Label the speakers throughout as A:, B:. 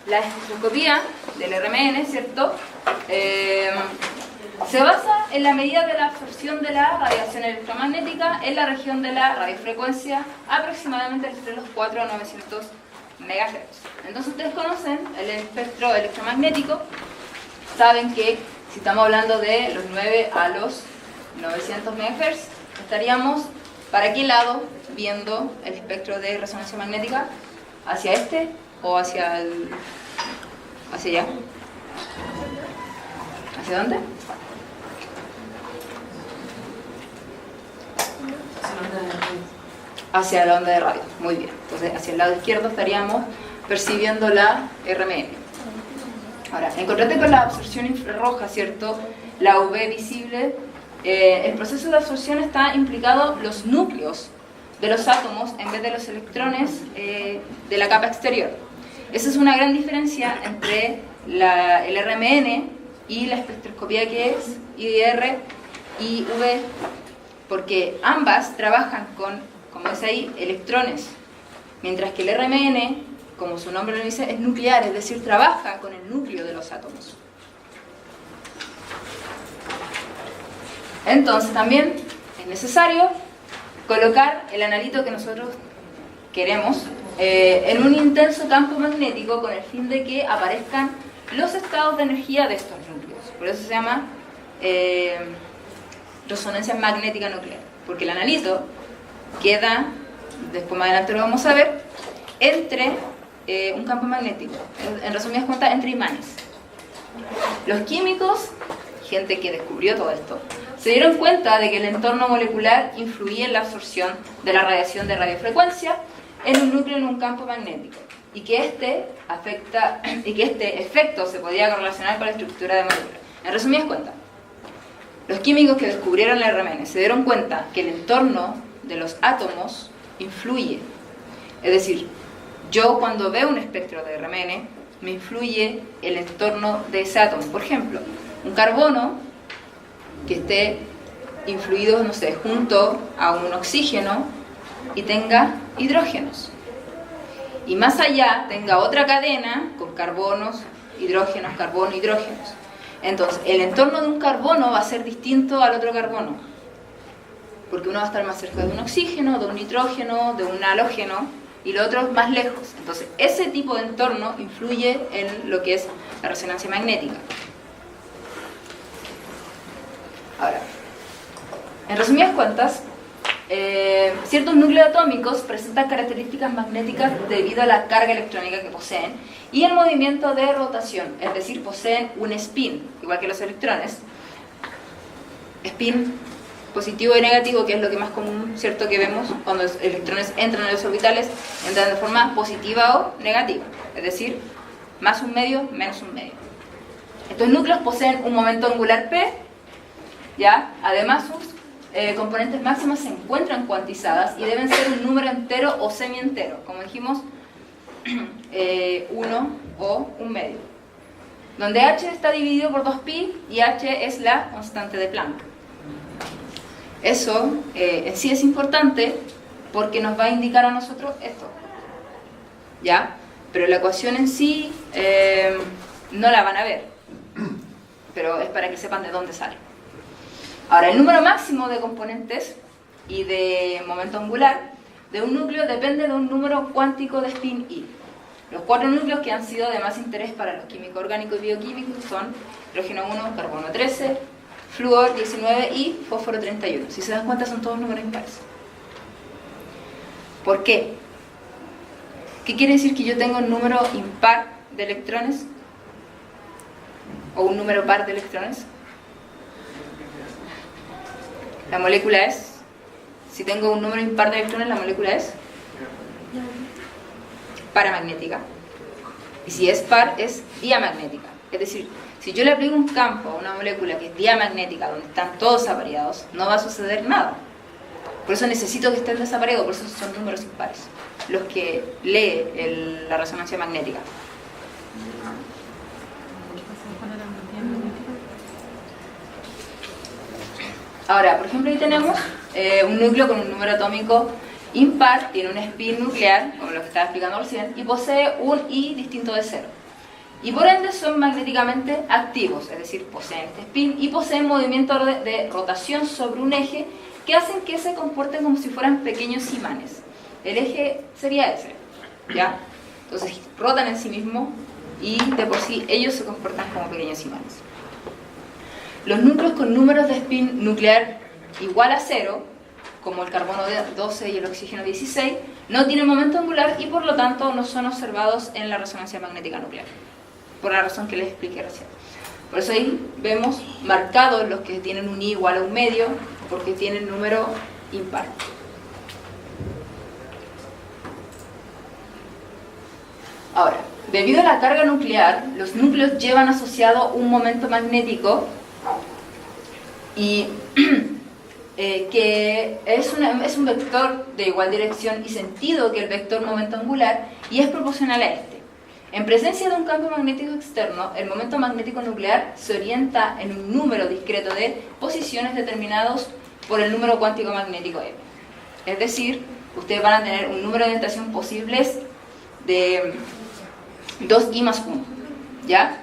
A: La espectroscopía del RMN, ¿cierto? Se basa en la medida de la absorción de la radiación electromagnética en la región de la radiofrecuencia, aproximadamente entre los 4 a 900 MHz. Entonces ustedes conocen el espectro electromagnético, saben que si estamos hablando de los 9 a los 900 MHz, estaríamos ¿para qué lado viendo el espectro de resonancia magnética? ¿Hacia este o hacia el... hacia allá? ¿Hacia dónde? Hacia la onda de radio. Muy bien. Entonces, hacia el lado izquierdo estaríamos percibiendo la RMN. Ahora, en contraste con la absorción infrarroja, ¿cierto? La UV visible, el proceso de absorción está implicado los núcleos de los átomos en vez de los electrones de la capa exterior. Esa es una gran diferencia entre el RMN y la espectroscopía que es IDR y UV, porque ambas trabajan con, como es ahí, electrones, mientras que el RMN, como su nombre lo dice, es nuclear, es decir, trabaja con el núcleo de los átomos. Entonces también es necesario colocar el analito que nosotros queremos en un intenso campo magnético con el fin de que aparezcan los estados de energía de estos núcleos. Por eso se llama resonancia magnética nuclear, porque el analito queda, después más adelante lo vamos a ver, entre un campo magnético, en resumidas cuentas, entre imanes. Los químicos, gente que descubrió todo esto, se dieron cuenta de que el entorno molecular influía en la absorción de la radiación de radiofrecuencia en un núcleo en un campo magnético, y que este efecto se podía correlacionar con la estructura de moléculas. En resumidas cuentas, los químicos que descubrieron el RMN se dieron cuenta que el entorno de los átomos influye. Es decir, yo cuando veo un espectro de RMN, me influye el entorno de ese átomo. Por ejemplo, un carbono que esté influido, no sé, junto a un oxígeno y tenga hidrógenos. Y más allá tenga otra cadena con carbonos, hidrógenos, carbono, hidrógenos. Entonces, el entorno de un carbono va a ser distinto al otro carbono, porque uno va a estar más cerca de un oxígeno, de un nitrógeno, de un halógeno, y el otro más lejos. Entonces, ese tipo de entorno influye en lo que es la resonancia magnética. Ahora, en resumidas cuentas, ciertos núcleos atómicos presentan características magnéticas debido a la carga electrónica que poseen y el movimiento de rotación, es decir, poseen un spin, igual que los electrones. Spin positivo y negativo, que es lo que más común, ¿cierto?, que vemos cuando los electrones entran en los orbitales, entran de forma positiva o negativa, es decir, más un medio, menos un medio. Estos núcleos poseen un momento angular P, ¿ya? Además sus componentes máximas se encuentran cuantizadas y deben ser un número entero o semientero, como dijimos, 1 o un medio, donde h está dividido por 2pi y h es la constante de Planck. Eso en sí es importante porque nos va a indicar a nosotros esto, ¿ya? Pero la ecuación en sí no la van a ver, pero es para que sepan de dónde sale. Ahora, el número máximo de componentes y de momento angular de un núcleo depende de un número cuántico de spin I. Los 4 núcleos que han sido de más interés para los químicos orgánicos y bioquímicos son hidrógeno 1, carbono 13, flúor 19 y fósforo 31. Si se dan cuenta, son todos números impares. ¿Por qué? ¿Qué quiere decir que yo tengo un número impar de electrones? ¿O un número par de electrones? La molécula es, si tengo un número impar de electrones, la molécula es paramagnética. Y si es par, es diamagnética. Es decir, si yo le aplico un campo a una molécula que es diamagnética, donde están todos apareados, no va a suceder nada. Por eso necesito que estén desapareados, por eso son números impares los que lee la resonancia magnética. Ahora, por ejemplo, ahí tenemos un núcleo con un número atómico impar, tiene un spin nuclear, como lo que estaba explicando recién, y posee un I distinto de 0. y por ende son magnéticamente activos, es decir, poseen este spin y poseen movimiento de rotación sobre un eje que hacen que se comporten como si fueran pequeños imanes. El eje sería ese, ¿ya? Entonces rotan en sí mismos y de por sí ellos se comportan como pequeños imanes. Los núcleos con números de spin nuclear igual a 0, como el carbono 12 y el oxígeno 16, no tienen momento angular y por lo tanto no son observados en la resonancia magnética nuclear, por la razón que les expliqué recién. Por eso ahí vemos marcados los que tienen un I igual a un medio, porque tienen número impar. Ahora, debido a la carga nuclear, los núcleos llevan asociado un momento magnético y que es un vector de igual dirección y sentido que el vector momento angular y es proporcional a este. En presencia de un campo magnético externo, el momento magnético nuclear se orienta en un número discreto de posiciones determinados por el número cuántico magnético M. Es decir, ustedes van a tener un número de orientación posibles de 2i más 1, ¿ya?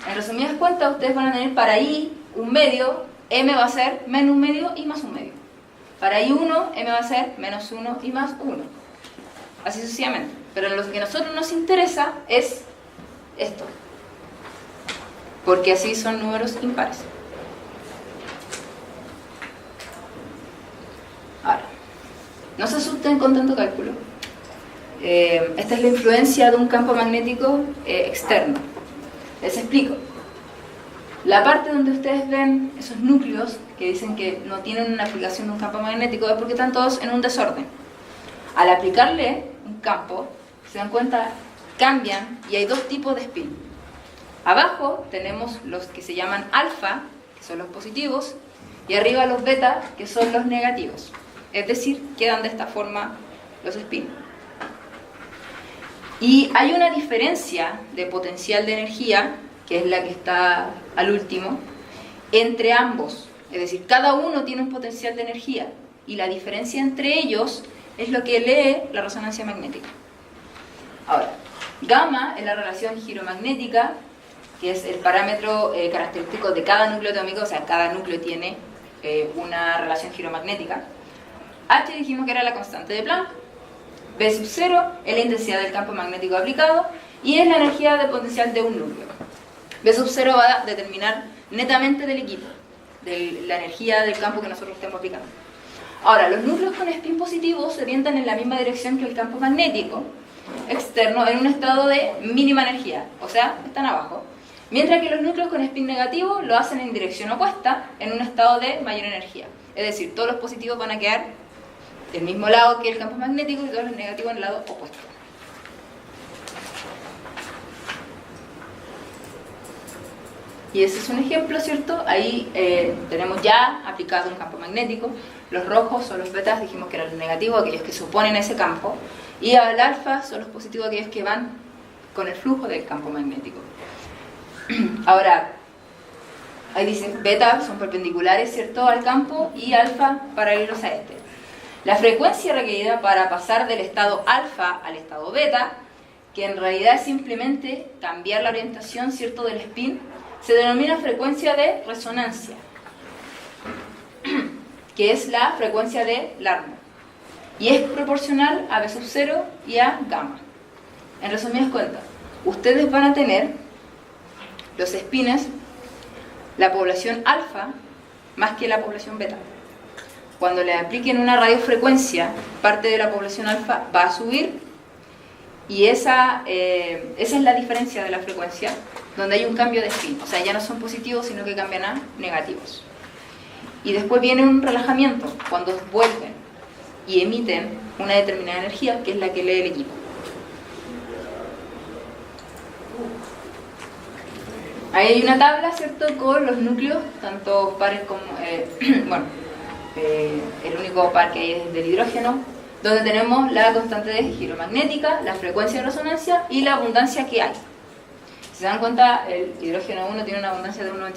A: En resumidas cuentas, ustedes van a tener para i un medio, m va a ser menos un medio y más un medio. Para i1, m va a ser menos 1 y más 1. Así sucesivamente. Pero lo que a nosotros nos interesa es esto. Porque así son números impares. Ahora, no se asusten con tanto cálculo. Esta es la influencia de un campo magnético externo. Les explico. La parte donde ustedes ven esos núcleos que dicen que no tienen una aplicación de un campo magnético es porque están todos en un desorden. Al aplicarle un campo, se dan cuenta, cambian y hay dos tipos de spin. Abajo tenemos los que se llaman alfa, que son los positivos, y arriba los beta, que son los negativos. Es decir, quedan de esta forma los spin. Y hay una diferencia de potencial de energía, que es la que está al último, entre ambos. Es decir, cada uno tiene un potencial de energía y la diferencia entre ellos es lo que lee la resonancia magnética. Ahora, gamma es la relación giromagnética, que es el parámetro característico de cada núcleo atómico, o sea, cada núcleo tiene una relación giromagnética. H dijimos que era la constante de Planck. B sub 0 es la intensidad del campo magnético aplicado y es la energía de potencial de un núcleo. B sub 0 va a determinar netamente del equipo, de la energía del campo que nosotros estemos aplicando. Ahora, los núcleos con spin positivo se orientan en la misma dirección que el campo magnético externo en un estado de mínima energía, o sea, están abajo. Mientras que los núcleos con spin negativo lo hacen en dirección opuesta, en un estado de mayor energía. Es decir, todos los positivos van a quedar del mismo lado que el campo magnético y todos los negativos en el lado opuesto. Y ese es un ejemplo, ¿cierto? Ahí tenemos ya aplicado un campo magnético. Los rojos son los betas, dijimos que eran los negativos, aquellos que se oponen a ese campo. Y el alfa son los positivos, aquellos que van con el flujo del campo magnético. Ahora, ahí dicen beta son perpendiculares, ¿cierto?, al campo y alfa paralelos a este. La frecuencia requerida para pasar del estado alfa al estado beta, que en realidad es simplemente cambiar la orientación, ¿cierto?, del spin, se denomina frecuencia de resonancia, que es la frecuencia de Larmor, y es proporcional a B sub 0 y a gamma. En resumidas cuentas, ustedes van a tener los spines, la población alfa más que la población beta. Cuando le apliquen una radiofrecuencia, parte de la población alfa va a subir y esa es la diferencia de la frecuencia, donde hay un cambio de spin. O sea, ya no son positivos, sino que cambian a negativos. Y después viene un relajamiento, cuando vuelven y emiten una determinada energía, que es la que lee el equipo. Ahí hay una tabla, ¿cierto?, con los núcleos, tanto pares como... el único par que hay es del hidrógeno, donde tenemos la constante de giromagnética, la frecuencia de resonancia y la abundancia que hay. Si se dan cuenta, el hidrógeno 1 tiene una abundancia de un 99%.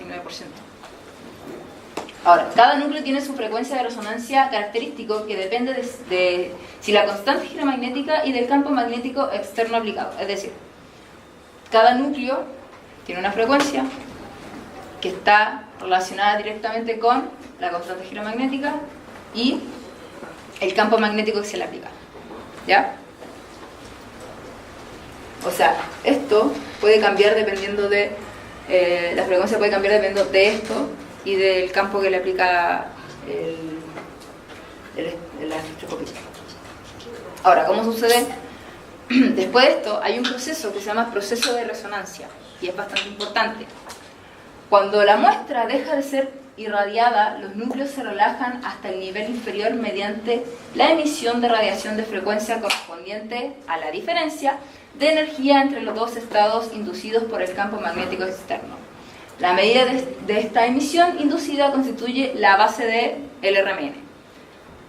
A: Ahora, cada núcleo tiene su frecuencia de resonancia característico que depende de si la constante giromagnética y del campo magnético externo aplicado. Es decir, cada núcleo tiene una frecuencia que está relacionada directamente con la constante giromagnética y el campo magnético que se le aplica. ¿Ya? O sea, esto puede cambiar dependiendo de... la frecuencia puede cambiar dependiendo de esto y del campo que le aplica la espectroscopía. Ahora, ¿cómo sucede? Después de esto hay un proceso que se llama proceso de resonancia y es bastante importante. Cuando la muestra deja de ser irradiada, los núcleos se relajan hasta el nivel inferior mediante la emisión de radiación de frecuencia correspondiente a la diferencia de energía entre los dos estados inducidos por el campo magnético externo. La medida de esta emisión inducida constituye la base del RMN.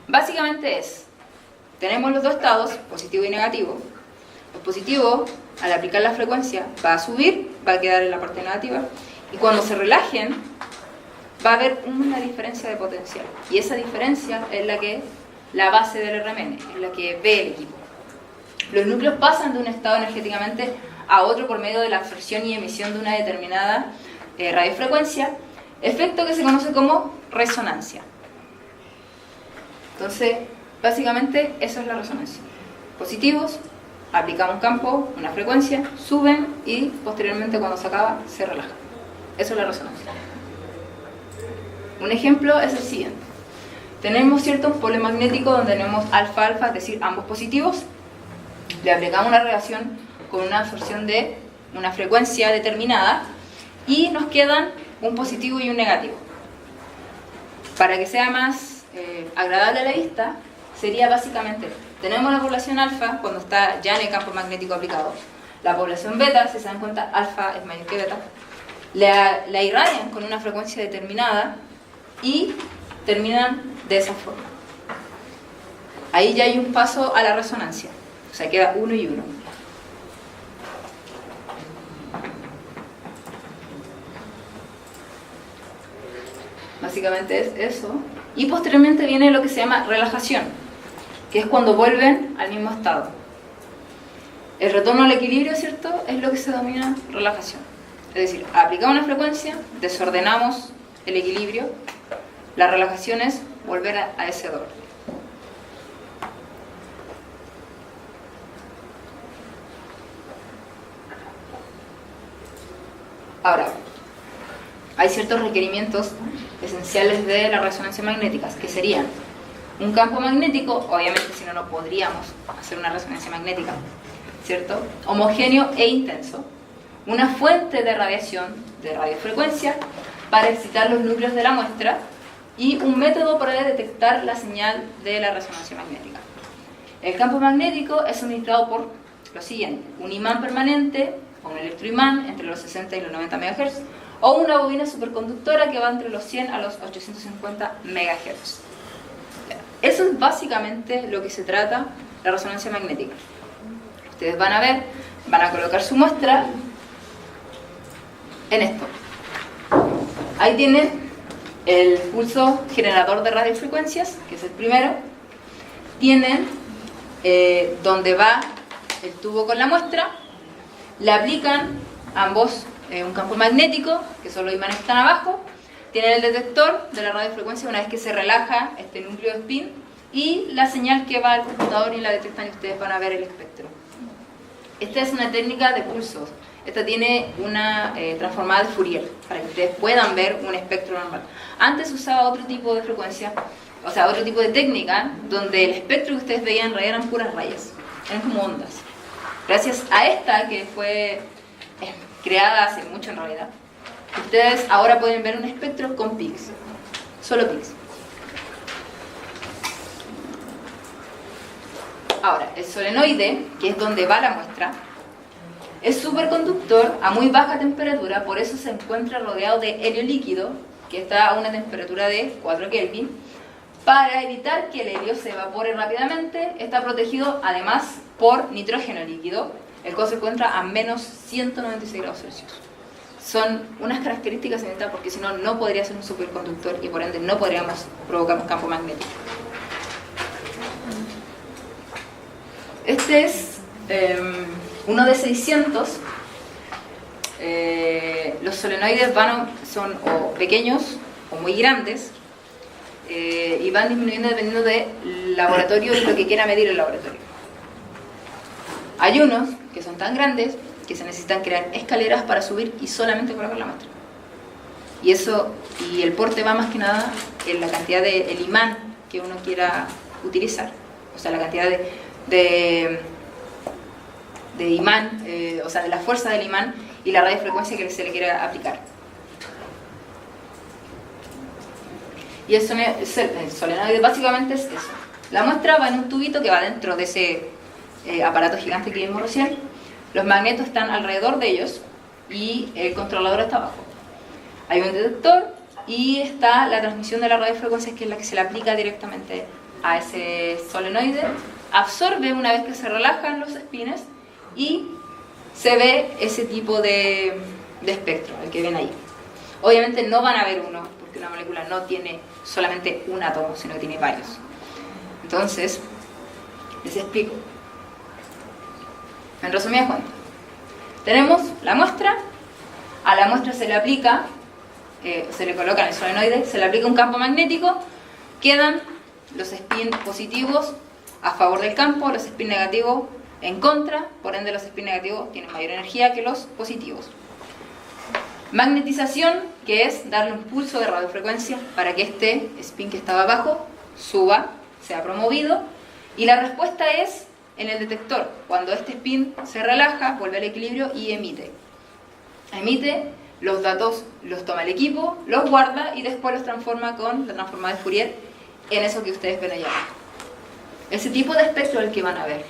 A: Básicamente tenemos los dos estados, positivo y negativo. El positivo, al aplicar la frecuencia, va a subir, va a quedar en la parte negativa, y cuando se relajen, va a haber una diferencia de potencial. Y esa diferencia es la base del RMN, es la que ve el equipo. Los núcleos pasan de un estado energéticamente a otro por medio de la absorción y emisión de una determinada radiofrecuencia, efecto que se conoce como resonancia. Entonces, básicamente, eso es la resonancia. Positivos, aplicamos un campo, una frecuencia, suben y posteriormente cuando se acaba, se relajan. Eso es la resonancia. Un ejemplo es el siguiente. Tenemos un polo magnético donde tenemos alfa-alfa, es decir, ambos positivos. Le aplicamos una relación con una absorción de una frecuencia determinada y nos quedan un positivo y un negativo. Para que sea más agradable a la vista, sería básicamente, tenemos la población alfa cuando está ya en el campo magnético aplicado. La población beta, si se dan cuenta, alfa es mayor que beta. La irradian con una frecuencia determinada y terminan de esa forma. Ahí ya hay un paso a la resonancia. O sea, queda 1 y 1. Básicamente es eso. Y posteriormente viene lo que se llama relajación, que es cuando vuelven al mismo estado. El retorno al equilibrio, ¿cierto?, es lo que se denomina relajación. Es decir, aplicamos una frecuencia, desordenamos el equilibrio, la relajación es volver a ese orden. Ahora, hay ciertos requerimientos esenciales de la resonancia magnética, que serían un campo magnético, obviamente si no, no podríamos hacer una resonancia magnética, ¿cierto?, homogéneo e intenso, una fuente de radiación de radiofrecuencia para excitar los núcleos de la muestra y un método para detectar la señal de la resonancia magnética. El campo magnético es suministrado por lo siguiente: un imán permanente o un electroimán entre los 60 y los 90 MHz, o una bobina superconductora que va entre los 100 a los 850 MHz. Eso es básicamente lo que se trata la resonancia magnética. Ustedes van a ver, van a colocar su muestra en esto. Ahí tienen el pulso generador de radiofrecuencias, que es el primero. Tienen donde va el tubo con la muestra. Le aplican ambos un campo magnético, que son los imanes que están abajo. Tienen el detector de la radiofrecuencia una vez que se relaja este núcleo de spin, y la señal que va al computador y la detectan, y ustedes van a ver el espectro. Esta es una técnica de pulsos. Esta tiene una transformada de Fourier, para que ustedes puedan ver un espectro normal. Antes se usaba otro tipo de frecuencia, o sea, otro tipo de técnica, donde el espectro que ustedes veían en realidad eran puras rayas, eran como ondas. Gracias a esta, que fue creada hace mucho en realidad, ustedes ahora pueden ver un espectro con pics, solo pics. Ahora, el solenoide, que es donde va la muestra, es superconductor a muy baja temperatura, por eso se encuentra rodeado de helio líquido, que está a una temperatura de 4 Kelvin. Para evitar que el helio se evapore rápidamente, está protegido además por nitrógeno líquido, el cual se encuentra a menos 196 grados Celsius. Son unas características necesarias, porque si no, no podría ser un superconductor y por ende no podríamos provocar un campo magnético. Este es uno de 600. Los solenoides son o pequeños o muy grandes, y van disminuyendo dependiendo del laboratorio y lo que quiera medir el laboratorio. Hay unos que son tan grandes que se necesitan crear escaleras para subir y solamente colocar la muestra. Y el porte va más que nada en la cantidad del imán que uno quiera utilizar, o sea, la cantidad de imán, o sea, de la fuerza del imán y la radiofrecuencia que se le quiera aplicar. Y el solenoide básicamente es eso. La muestra va en un tubito que va dentro de ese aparato gigante que vimos recién. Los magnetos están alrededor de ellos y el controlador está abajo. Hay un detector y está la transmisión de la radiofrecuencia, que es la que se le aplica directamente a ese solenoide. Absorbe una vez que se relajan los espines y se ve ese tipo de espectro, el que ven ahí. Obviamente no van a ver uno, porque una molécula no tiene solamente un átomo, sino que tiene varios. Entonces, les explico. En resumidas cuentas, tenemos la muestra. A la muestra se le aplica, se le coloca en el solenoide, se le aplica un campo magnético, quedan los spin positivos a favor del campo, los spin negativos en contra, por ende los spin negativos tienen mayor energía que los positivos. Magnetización, que es darle un pulso de radiofrecuencia para que este spin que estaba abajo suba, sea promovido, y la respuesta es en el detector. Cuando este spin se relaja, vuelve al equilibrio y emite. Los datos los toma el equipo, los guarda y después los transforma con la transformada de Fourier en eso que ustedes ven allá abajo. Ese tipo de espectro es el que van a ver.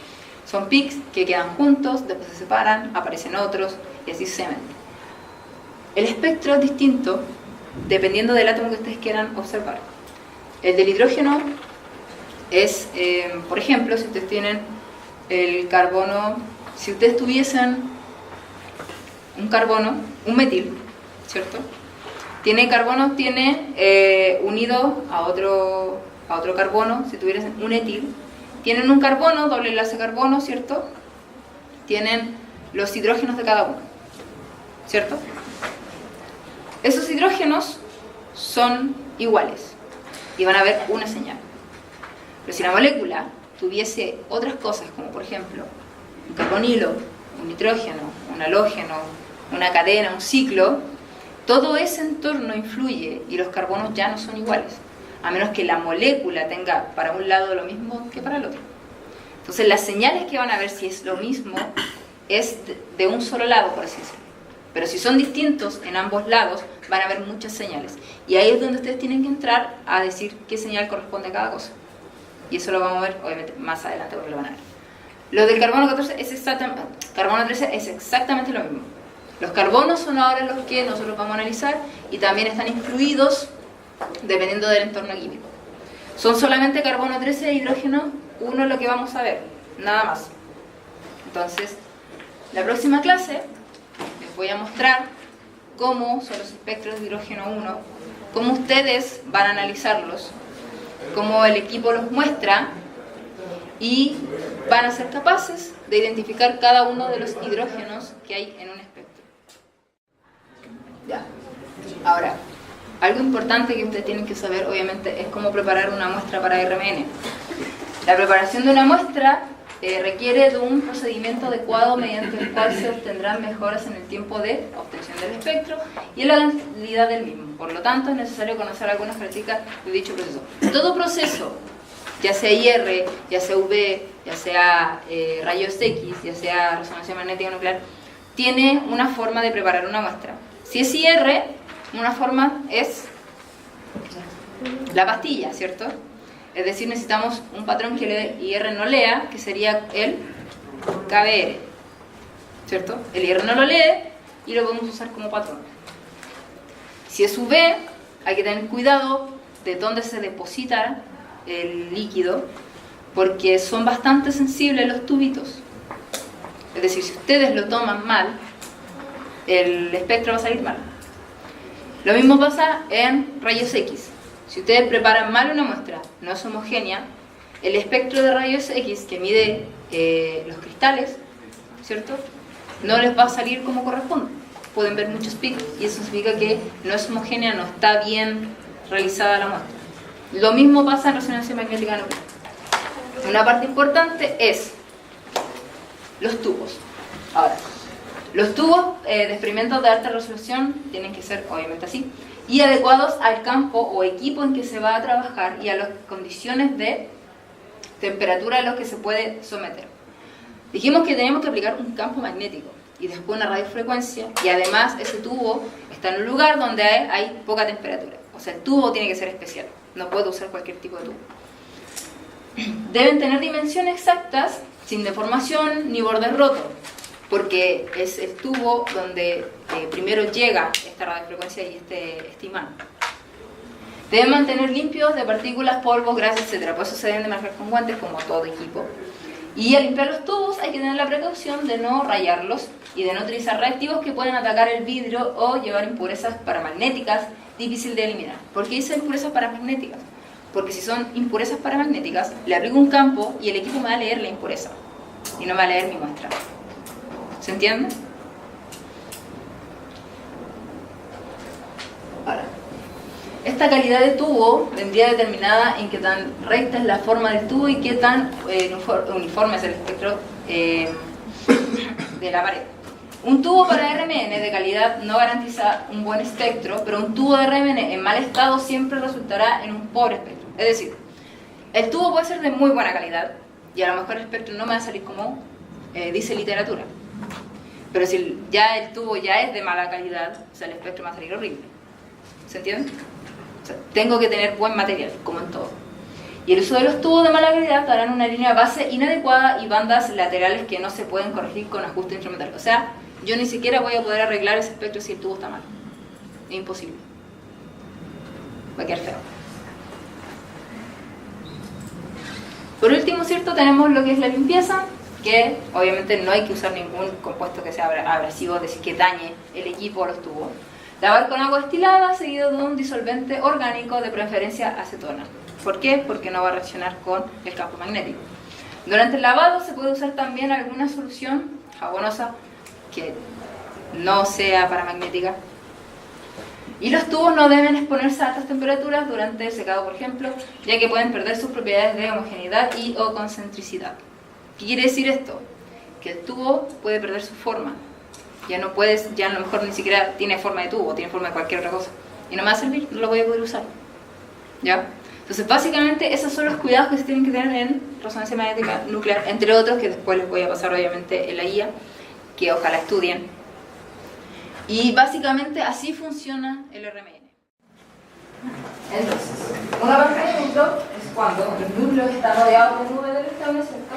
A: Son pics que quedan juntos, después se separan, aparecen otros y así sucesivamente. El espectro es distinto dependiendo del átomo que ustedes quieran observar. El del hidrógeno es, por ejemplo, si ustedes tienen el carbono, si ustedes tuviesen un carbono, un metil, ¿cierto? Tiene carbono, unido a otro carbono, si tuviesen un etil, tienen un carbono, doble enlace carbono, ¿cierto? Tienen los hidrógenos de cada uno, ¿cierto? Esos hidrógenos son iguales y van a haber una señal. Pero si la molécula tuviese otras cosas, como por ejemplo un carbonilo, un nitrógeno, un halógeno, una cadena, un ciclo, todo ese entorno influye y los carbonos ya no son iguales, a menos que la molécula tenga para un lado lo mismo que para el otro. Entonces las señales que van a ver si es lo mismo es de un solo lado, por así decirlo. Pero si son distintos en ambos lados, van a haber muchas señales. Y ahí es donde ustedes tienen que entrar a decir qué señal corresponde a cada cosa. Y eso lo vamos a ver, obviamente, más adelante porque lo van a ver. Lo del carbono 14 carbono 13 es exactamente lo mismo. Los carbonos son ahora los que nosotros vamos a analizar y también están influidos dependiendo del entorno químico. Son solamente carbono 13 e hidrógeno 1 lo que vamos a ver, nada más. Entonces, la próxima clase les voy a mostrar cómo son los espectros de hidrógeno 1, cómo ustedes van a analizarlos, cómo el equipo los muestra y van a ser capaces de identificar cada uno de los hidrógenos que hay en un espectro. Ya. Ahora, algo importante que ustedes tienen que saber, obviamente, es cómo preparar una muestra para RMN. La preparación de una muestra requiere de un procedimiento adecuado mediante el cual se obtendrán mejoras en el tiempo de obtención del espectro y en la calidad del mismo. Por lo tanto, es necesario conocer algunas características de dicho proceso. Todo proceso, ya sea IR, ya sea UV, ya sea rayos X, ya sea resonancia magnética nuclear, tiene una forma de preparar una muestra. Si es IR, una forma es la pastilla, ¿cierto? Es decir, necesitamos un patrón que el IR no lea, que sería el KBR, ¿cierto? El IR no lo lee y lo podemos usar como patrón. Si es UV, hay que tener cuidado de dónde se deposita el líquido, porque son bastante sensibles los tubitos. Es decir, si ustedes lo toman mal, el espectro va a salir mal. Lo mismo pasa en rayos X. Si ustedes preparan mal una muestra, no es homogénea, el espectro de rayos X que mide los cristales, ¿cierto?, no les va a salir como corresponde. pueden ver muchos picos, y eso significa que no es homogénea, no está bien realizada la muestra. Lo mismo pasa en resonancia magnética nuclear. Una parte importante es los tubos. Ahora, los tubos de experimentos de alta resolución tienen que ser, obviamente, así, y adecuados al campo o equipo en que se va a trabajar y a las condiciones de temperatura a los que se puede someter. Dijimos que teníamos que aplicar un campo magnético y después una radiofrecuencia, y además ese tubo está en un lugar donde hay poca temperatura. O sea, el tubo tiene que ser especial, no puedo usar cualquier tipo de tubo. Deben tener dimensiones exactas, sin deformación ni bordes rotos, porque es el tubo donde primero llega esta radiofrecuencia y este imán. Deben mantener limpios de partículas, polvo, grasa, etc. Por eso se deben de marcar con guantes, como todo equipo. Y al limpiar los tubos hay que tener la precaución de no rayarlos y de no utilizar reactivos que pueden atacar el vidrio o llevar impurezas paramagnéticas difícil de eliminar. ¿Por qué dice impurezas paramagnéticas? Porque si son impurezas paramagnéticas, le aplico un campo y el equipo me va a leer la impureza y no me va a leer mi muestra. ¿Se entiende? Ahora, esta calidad de tubo vendría determinada en qué tan recta es la forma del tubo y qué tan uniforme es el espectro de la pared. Un tubo para RMN de calidad no garantiza un buen espectro, pero un tubo de RMN en mal estado siempre resultará en un pobre espectro. Es decir, el tubo puede ser de muy buena calidad y a lo mejor el espectro no me va a salir como dice literatura. Pero si ya el tubo ya es de mala calidad, o sea, el espectro me va a salir horrible. ¿Se entiende? O sea, tengo que tener buen material, como en todo. Y el uso de los tubos de mala calidad darán una línea base inadecuada y bandas laterales que no se pueden corregir con ajuste instrumental. O sea, yo ni siquiera voy a poder arreglar ese espectro si el tubo está mal. Es imposible. Va a quedar feo. Por último, ¿cierto? Tenemos lo que es la limpieza, que obviamente no hay que usar ningún compuesto que sea abrasivo, es decir, que dañe el equipo o los tubos. Lavar con agua destilada seguido de un disolvente orgánico, de preferencia acetona. ¿Por qué? Porque no va a reaccionar con el campo magnético. Durante el lavado se puede usar también alguna solución jabonosa que no sea paramagnética. Y los tubos no deben exponerse a altas temperaturas durante el secado, por ejemplo, ya que pueden perder sus propiedades de homogeneidad y o concentricidad. ¿Qué quiere decir esto? Que el tubo puede perder su forma. Ya a lo mejor ni siquiera tiene forma de tubo, tiene forma de cualquier otra cosa. Y no me va a servir, no lo voy a poder usar. ¿Ya? Entonces, básicamente, esos son los cuidados que se tienen que tener en resonancia magnética nuclear, entre otros, que después les voy a pasar, obviamente, en la guía, que ojalá estudien. Y básicamente, así funciona el RMN. Entonces, un aparcamiento es cuando el núcleo está rodeado de nubes de electrones, ¿cierto?,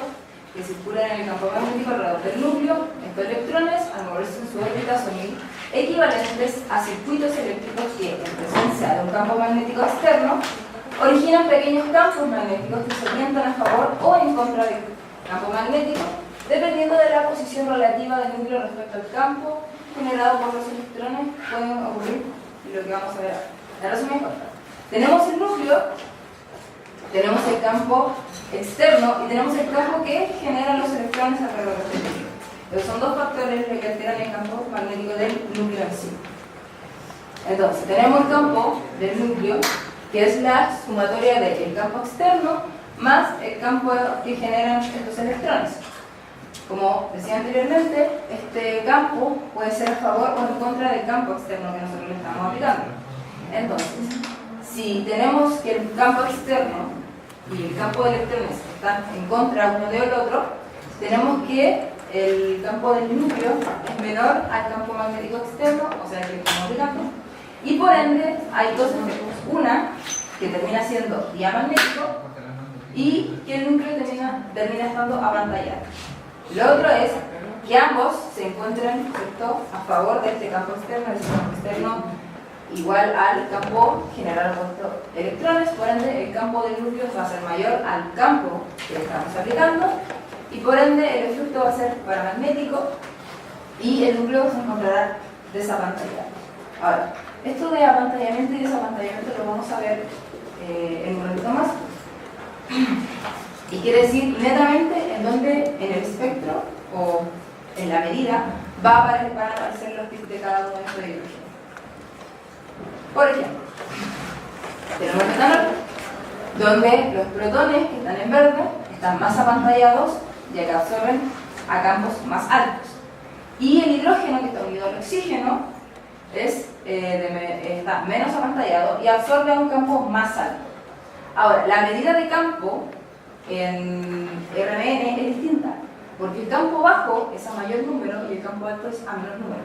A: que circulan en el campo magnético alrededor del núcleo. Estos electrones, al moverse en su órbita, son equivalentes a circuitos eléctricos que, en presencia de un campo magnético externo, originan pequeños campos magnéticos que se orientan a favor o en contra del campo magnético, dependiendo de la posición relativa del núcleo respecto al campo generado por los electrones. Pueden ocurrir lo que vamos a ver ahora. En resumen, tenemos el núcleo, tenemos el campo externo y tenemos el campo que generan los electrones alrededor del núcleo. Esos son dos factores que alteran el campo magnético del núcleo en sí. Entonces, tenemos el campo del núcleo, que es la sumatoria del campo externo más el campo que generan estos electrones. Como decía anteriormente, este campo puede ser a favor o en contra del campo externo que nosotros le estamos aplicando. Entonces, si tenemos que el campo externo y el campo de electrones están en contra uno del otro, tenemos que el campo del núcleo es menor al campo magnético externo, o sea, el que estamos aplicando, y por ende hay dos efectos. Una, que termina siendo diamagnético, y que el núcleo termina estando apantallado. Lo otro es que ambos se encuentren, ¿cierto?, a favor de este campo externo, el campo externo igual al campo generado por electrones, por ende el campo del núcleo va a ser mayor al campo que estamos aplicando, y por ende el efecto va a ser paramagnético y el núcleo se encontrará desapantallado. Ahora, esto de apantallamiento y desapantallamiento lo vamos a ver en un ratito más. Y quiere decir netamente en donde en el espectro o en la medida van a aparecer los pics de cada uno de estos hidrógenos. Por ejemplo, tenemos el metanol, donde los protones que están en verde están más apantallados ya que absorben a campos más altos. Y el hidrógeno, que está unido al oxígeno, está menos apantallado y absorbe a un campo más alto. Ahora, la medida de campo en RMN es distinta, porque el campo bajo es a mayor número y el campo alto es a menor número.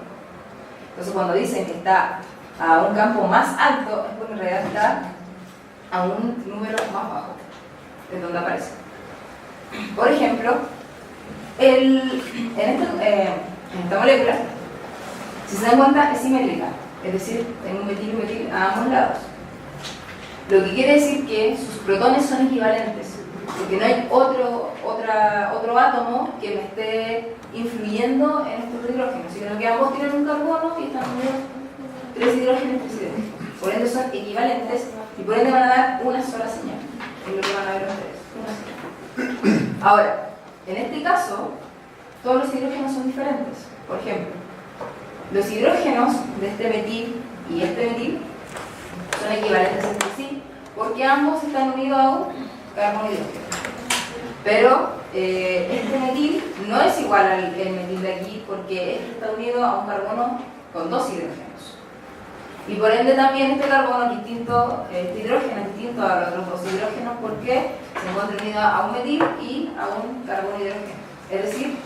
A: Entonces, cuando dicen que está a un campo más alto, es porque en realidad está a un número más bajo, es donde aparece. Por ejemplo, en esta molécula, si se dan cuenta, es simétrica, es decir, tengo un metil y un metil a ambos lados. Lo que quiere decir que sus protones son equivalentes, porque no hay otro átomo que me esté influyendo en estos hidrógenos, sino que ambos tienen un carbono y están unidos 3 hidrógenos presidentes. Por ende son equivalentes y por ende van a dar una sola señal, es lo que van a ver ustedes, una señal. Ahora, en este caso, todos los hidrógenos son diferentes. Por ejemplo, los hidrógenos de este metil y este metil son equivalentes entre sí porque ambos están unidos a un carbono hidrógeno. Pero este metil no es igual al metil de aquí porque este está unido a un carbono con 2 hidrógenos. Y por ende también este carbono es distinto, este hidrógeno es distinto a los otros 2 hidrógenos porque se encuentra unido a un metil y a un carbono hidrógeno. Es decir,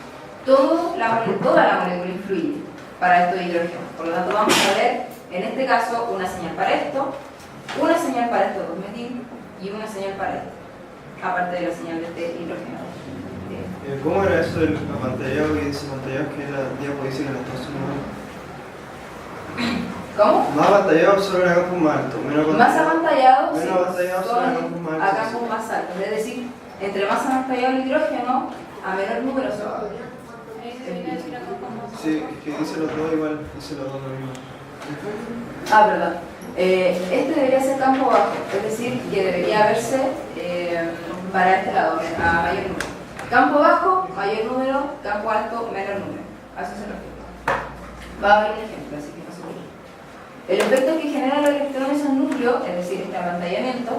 A: toda la molécula influye para estos hidrógenos. Por lo tanto, vamos a ver en este caso una señal para esto, una señal para estos 2 metil y una señal para esto, aparte de la señal de este hidrógeno.
B: ¿Cómo era eso del apantallado y desapantallado que era diapodísima en la estación?
A: ¿Cómo?
B: Más apantallado solo a campos más altos,
A: más apantallados
B: menos apantallado solo a campos más altos.
A: A campos más altos, es decir, entre más apantallado el hidrógeno, a menor número se va.
B: Sí, es que dice los dos igual, dice los dos lo mismo.
A: Ah, perdón. Este debería ser campo bajo, es decir, que debería verse para este lado, a mayor número. Campo bajo, mayor número, campo alto, menor número. A eso se refiere. Va a haber un ejemplo, así que no se olviden. El efecto que generan los electrones en núcleo, es decir, este apantallamiento,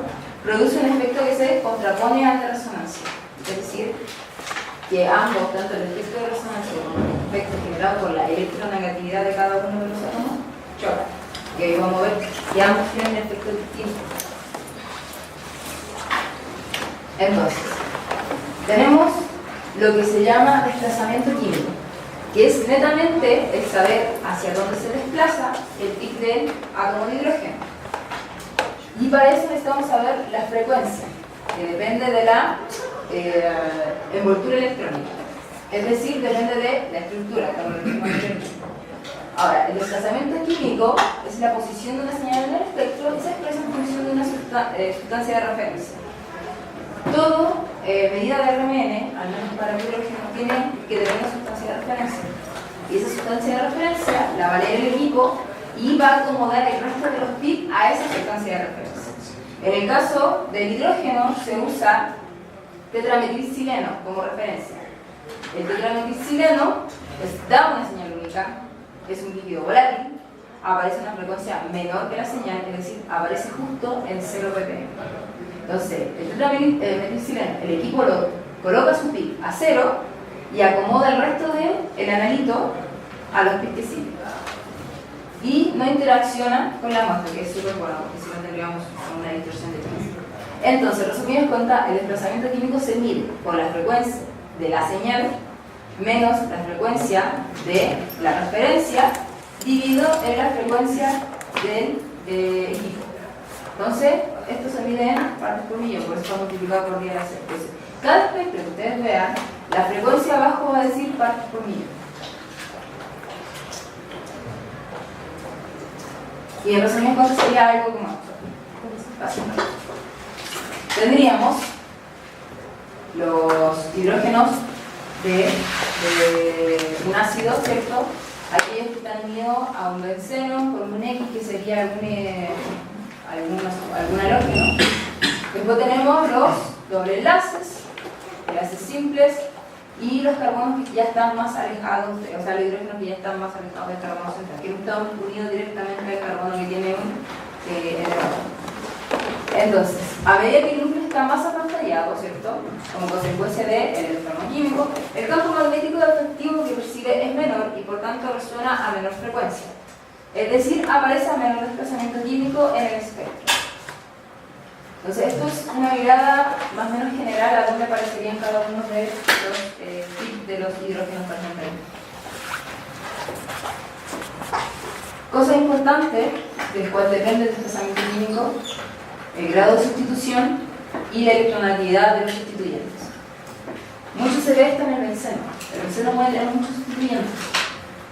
A: produce un efecto que se contrapone al de resonancia. Es decir, que ambos, tanto el efecto de resonancia como el efecto generado por la electronegatividad de cada uno de los átomos, chocan. Y ahí vamos a ver que ambos tienen efectos distintos. Entonces, tenemos lo que se llama desplazamiento químico, que es netamente el saber hacia dónde se desplaza el pic del átomo de hidrógeno. Y para eso necesitamos saber la frecuencia, que depende de la envoltura electrónica. Es decir, depende de la estructura, como lo dijimos anteriormente. Ahora, el desplazamiento químico es la posición de una señal en el espectro y se expresa en función de una sustancia de referencia. Todo medida de RMN, al menos para el hidrógeno, tiene que tener una sustancia de referencia. Y esa sustancia de referencia la va a leer el equipo y va a acomodar el resto de los PIC a esa sustancia de referencia. En el caso del hidrógeno se usa tetrametilsileno como referencia. El tetrametilsileno da una señal única, es un líquido volátil, aparece una frecuencia menor que la señal, es decir, aparece justo en 0 ppm. Entonces, el tetrametilsileno, el equipo lo coloca su PIC a 0 y acomoda el resto del analito a los PIC que siguen. Y no interacciona con la muestra, que es súper bueno, porque si no tendríamos una distorsión de chance. Entonces, resumidas cuentas, el desplazamiento químico se mide por la frecuencia de la señal menos la frecuencia de la referencia dividido en la frecuencia del equipo. Entonces, esto se mide en partes por millón, por eso está multiplicado por 10 a la 6. Entonces, cada espectro que ustedes vean, la frecuencia abajo va a decir partes por millón. Y en resumen, ¿cuánto sería algo como esto? Básicamente. Tendríamos los hidrógenos de un ácido, ¿cierto? Aquellos que están unidos a un benceno con un X, que sería algún halógeno. Después tenemos los doble enlaces simples, y los carbonos que ya están más alejados, o sea, los hidrógenos que ya están más alejados del carbono central, que no están unidos directamente al carbono que tiene un elevador. Entonces, a medida que el núcleo está más apantallado, ¿cierto? Como consecuencia del electrón químico, el campo magnético efectivo que percibe es menor y por tanto resuena a menor frecuencia. Es decir, aparece a menor desplazamiento químico en el espectro. Entonces, esto es una mirada más o menos general a dónde aparecerían cada uno de los hidrógenos, por ejemplo. Cosa importante, del cual depende el desplazamiento químico, el grado de sustitución y la electronegatividad de los sustituyentes. Mucho se ve esto en el benceno. El benceno muestra muchos sustituyentes.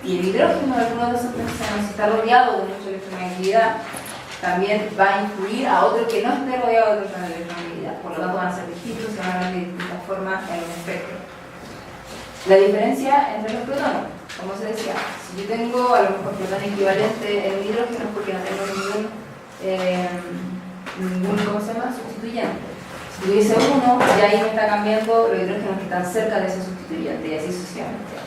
A: Y el hidrógeno de algunos de esos bencenos, si está rodeado de mucha electronegatividad, también va a influir a otro que no esté rodeado de electronegatividad. Por lo tanto, van a ser distintos, se van a ver de distintas formas en un espectro. La diferencia entre los protones, como se decía, si yo tengo a lo mejor protón equivalente en el hidrógeno porque no tengo ningún ¿cómo se llama? Sustituyente. Si tuviese uno, ya ahí me está cambiando los hidrógenos que están cerca de ese sustituyente y así sucesivamente.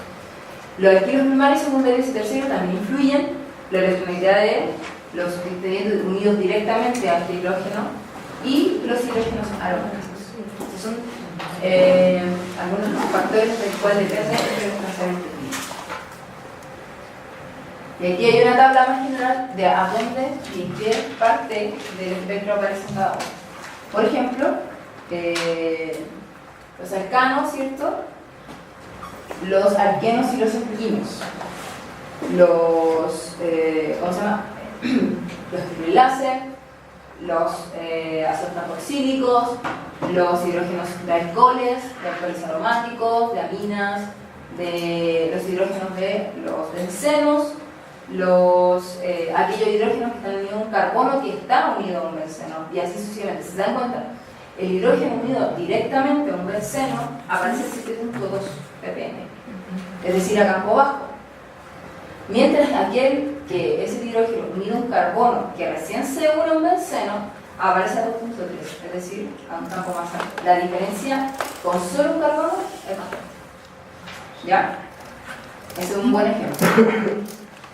A: Los alquilos primarios, secundarios y terciarios también influyen la electronegatividad de los sustituyentes unidos directamente al hidrógeno y los hidrógenos aromáticos. Estos son algunos de los factores del cual depende el desplazamiento químico. Y aquí hay una tabla más general de a dónde y en qué parte del espectro aparecen cada uno. Por ejemplo, los alcanos, ¿cierto? Los alquenos y los alquinos. Los, ¿cómo se llama? Los triple-láser, los ácidos carboxílicos, los hidrógenos de alcoholes aromáticos, de aminas, de los hidrógenos de los bencenos, aquellos hidrógenos que están unidos a un carbono que está unido a un benceno, y así sucesivamente. ¿Se dan cuenta? El hidrógeno unido directamente a un benceno aparece 7.2 ppm, es decir, a campo bajo. Mientras aquel que es el hidrógeno unido a un carbono que recién se une a un benceno aparece a 2.3, es decir, a un campo más alto. La diferencia con solo un carbono es más grande. ¿Ya? Ese es un buen ejemplo.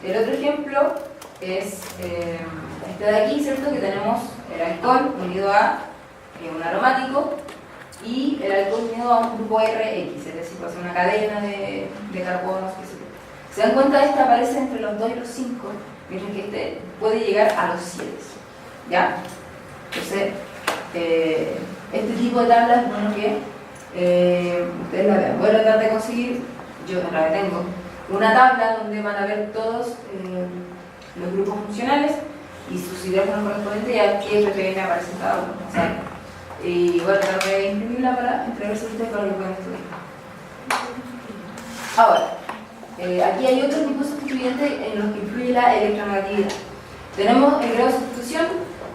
A: El otro ejemplo es este de aquí, ¿cierto? Que tenemos el alcohol unido a un aromático y el alcohol unido a un grupo RH, es decir, puede ser una cadena de carbonos, que se dan cuenta, este aparece entre los 2 y los 5, mientras que este puede llegar a los 7. ¿Ya? Entonces, este tipo de tablas es bueno que ustedes la vean. Voy a tratar de conseguir, yo no la tengo, una tabla donde van a ver todos los grupos funcionales y sus hidrógenos correspondientes y a qué ppm aparecen cada uno. O sea, y voy a tratar de imprimirla para entregarse a ustedes para que puedan estudiar. Ahora, aquí hay otro tipo de sustituyente en los que influye la electronegatividad. Tenemos el grado de sustitución,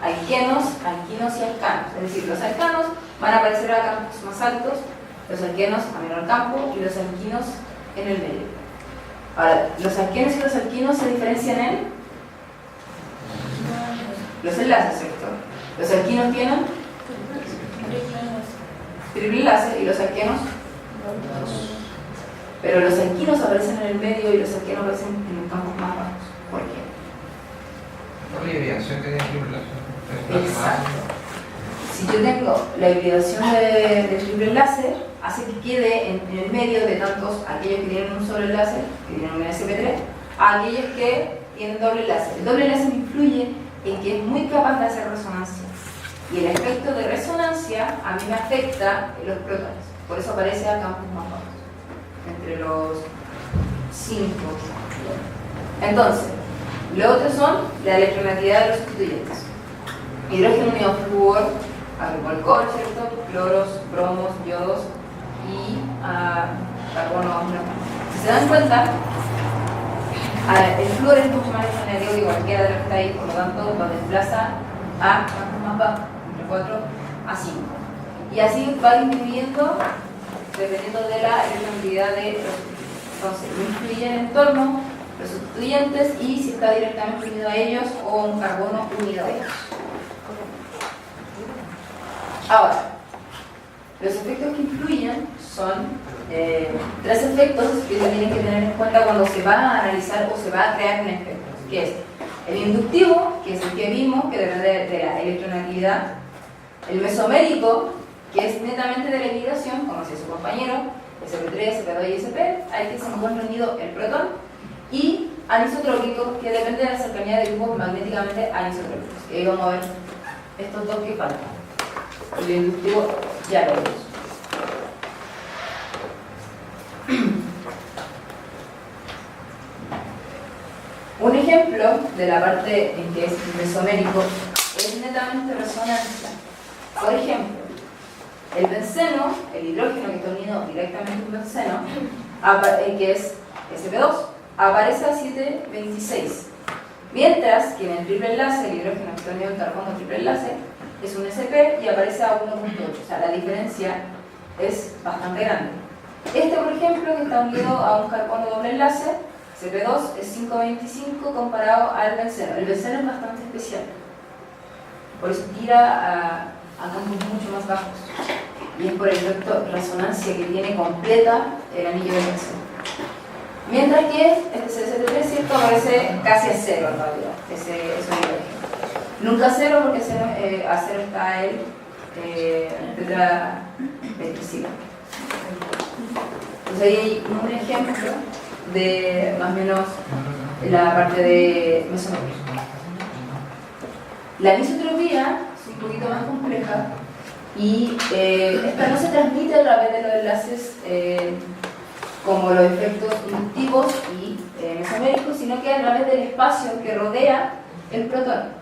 A: alquenos, alquinos y alcanos. Es decir, los alcanos van a aparecer a campos más altos, los alquenos a menor campo y los alquinos en el medio. Ahora, los alquenos y los alquinos se diferencian en los enlaces, ¿cierto? Los alquinos tienen triple enlace y los alquenos pero los alquinos aparecen en el medio y los alquenos aparecen en los campos más bajos. ¿Por qué?
C: Por la hibridación que tiene triple enlace.
A: Exacto. Si yo tengo la hibridación de triple enlace, hace que quede en el medio de tantos aquellos que tienen un solo enlace, que tienen un sp3, a aquellos que tienen doble enlace. El doble enlace influye en que es muy capaz de hacer resonancia. Y el efecto de resonancia a mí me afecta en los protones. Por eso aparece a campos más bajos, entre los 5. Entonces, lo otro son la electronegatividad de los sustituyentes. Hidrógeno unido a flúor, a grupo alcohol, ¿cierto? Cloros, bromos, yodos y carbono. Si se dan cuenta, el flúor es mucho más electronegativo que cualquiera de los que está ahí, por lo tanto lo desplaza a campos más bajos, entre 4 a 5. Y así va disminuyendo dependiendo de la electronegatividad de los sustituyentes. Entonces, influye en el entorno, los sustituyentes y si está directamente unido a ellos o un carbono unido a ellos. Ahora, los efectos que influyen son 3 efectos que se tienen que tener en cuenta cuando se va a analizar o se va a crear un efecto, que es el inductivo, que es el que vimos, que depende de la electronegatividad, el mesomérico, que es netamente de la hibridación, como decía su compañero, sp3, sp2 y sp, al que se encuentra unido el protón, y anisotrópico, que depende de la cercanía de grupos magnéticamente anisotrópicos. Y ahí vamos a ver estos dos que faltan. El inductivo ya lo vimos. Un ejemplo de la parte en que es mesomérico es netamente resonancia. Por ejemplo, el benceno, el hidrógeno que está unido directamente a un benceno, que es sp2, aparece a 726. Mientras que en el triple enlace, el hidrógeno que está unido al carbono triple enlace, es un sp y aparece a 1.8. O sea, la diferencia es bastante grande. Este, por ejemplo, que está unido a un carbono doble enlace, CP2 es 5.25 comparado al benceno. El benceno es bastante especial, por eso tira a campos mucho más bajos, y es por el efecto resonancia que tiene completa el anillo del benceno. Mientras que este CST3, ¿cierto?, aparece casi a cero en realidad, ese hidrógeno. Nunca a cero porque a cero está el tetrametilciclo. Entonces ahí hay un ejemplo de más o menos la parte de mesomérico. La anisotropía es un poquito más compleja y esta no se transmite a través de los enlaces como los efectos inductivos y mesoméricos, sino que a través del espacio que rodea el protón.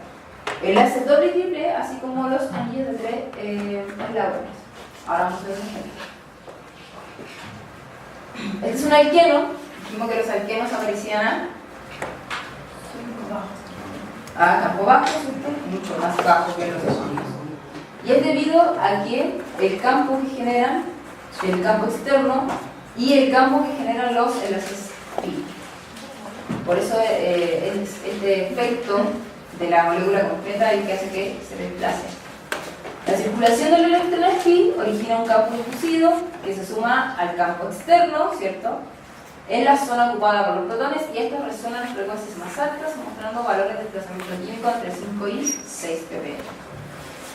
A: Enlaces doble y triple, así como los anillos de 3 eslabones. Ahora vamos a ver un ejemplo. Este es un alqueno. Dijimos que los alquenos aparecían a campo bajo, ¿cierto? Mucho más bajo que los anillos. Y es debido a que el campo que generan, el campo externo y el campo que generan los enlaces pi. Por eso es este efecto de la molécula completa el que hace que se desplace. La circulación del electrón pi origina un campo inducido que se suma al campo externo, ¿cierto?, en la zona ocupada por los protones, y estos resuenan en frecuencias más altas, mostrando valores de desplazamiento químico entre 5 y 6 ppm.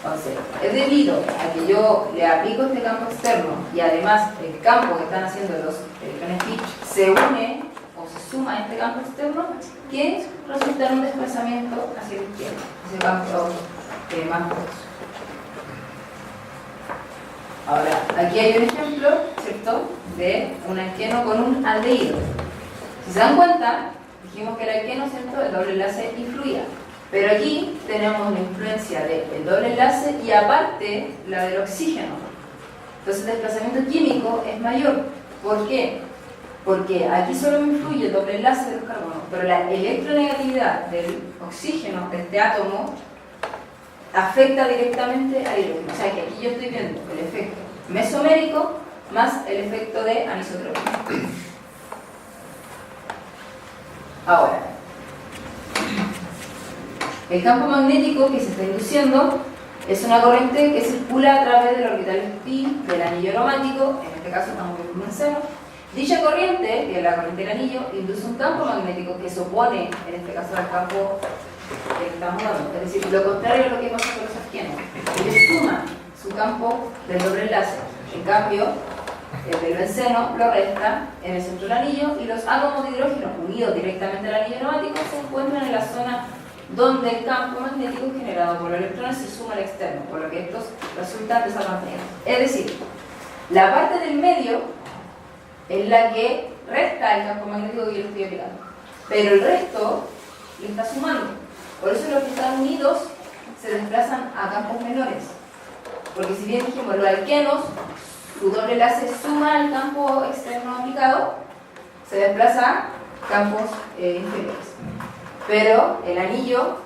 A: Entonces, es debido a que yo le aplico este campo externo y además el campo que están haciendo los electrones pi se une o se suma a este campo externo, que resulta en un desplazamiento hacia la izquierda, ese campo más poderoso. Ahora, aquí hay un ejemplo, ¿cierto?, de un alqueno con un aldehído. Si se dan cuenta, dijimos que el alqueno, ¿cierto?, el doble enlace influía. Pero aquí tenemos la influencia del doble enlace y aparte la del oxígeno. Entonces el desplazamiento químico es mayor. ¿Por qué? Porque aquí solo me influye el doble enlace de los carbonos, pero la electronegatividad del oxígeno, de este átomo, afecta directamente al hidrógeno. O sea que aquí yo estoy viendo el efecto mesomérico más el efecto de anisotropía. Ahora, el campo magnético que se está induciendo es una corriente que circula a través del orbital pi del anillo aromático, en este caso estamos viendo un benceno. Dicha corriente, que es la corriente del anillo, induce un campo magnético que se opone, en este caso, al campo que estamos dando. Es decir, lo contrario a lo que pasa con los alquenos. Ellos suman su campo del doble enlace. En cambio, el del benceno lo resta en el centro del anillo, y los átomos de hidrógeno unidos directamente al anillo aromático se encuentran en la zona donde el campo magnético generado por los electrones se suma al externo, por lo que estos resultan desaparecer. Es decir, la parte del medio es la que resta el campo magnético que yo le estoy aplicando, pero el resto le está sumando. Por eso los que están unidos se desplazan a campos menores, porque si bien dijimos los alquenos, su doble enlace suma al campo externo aplicado, se desplaza a campos inferiores. Pero el anillo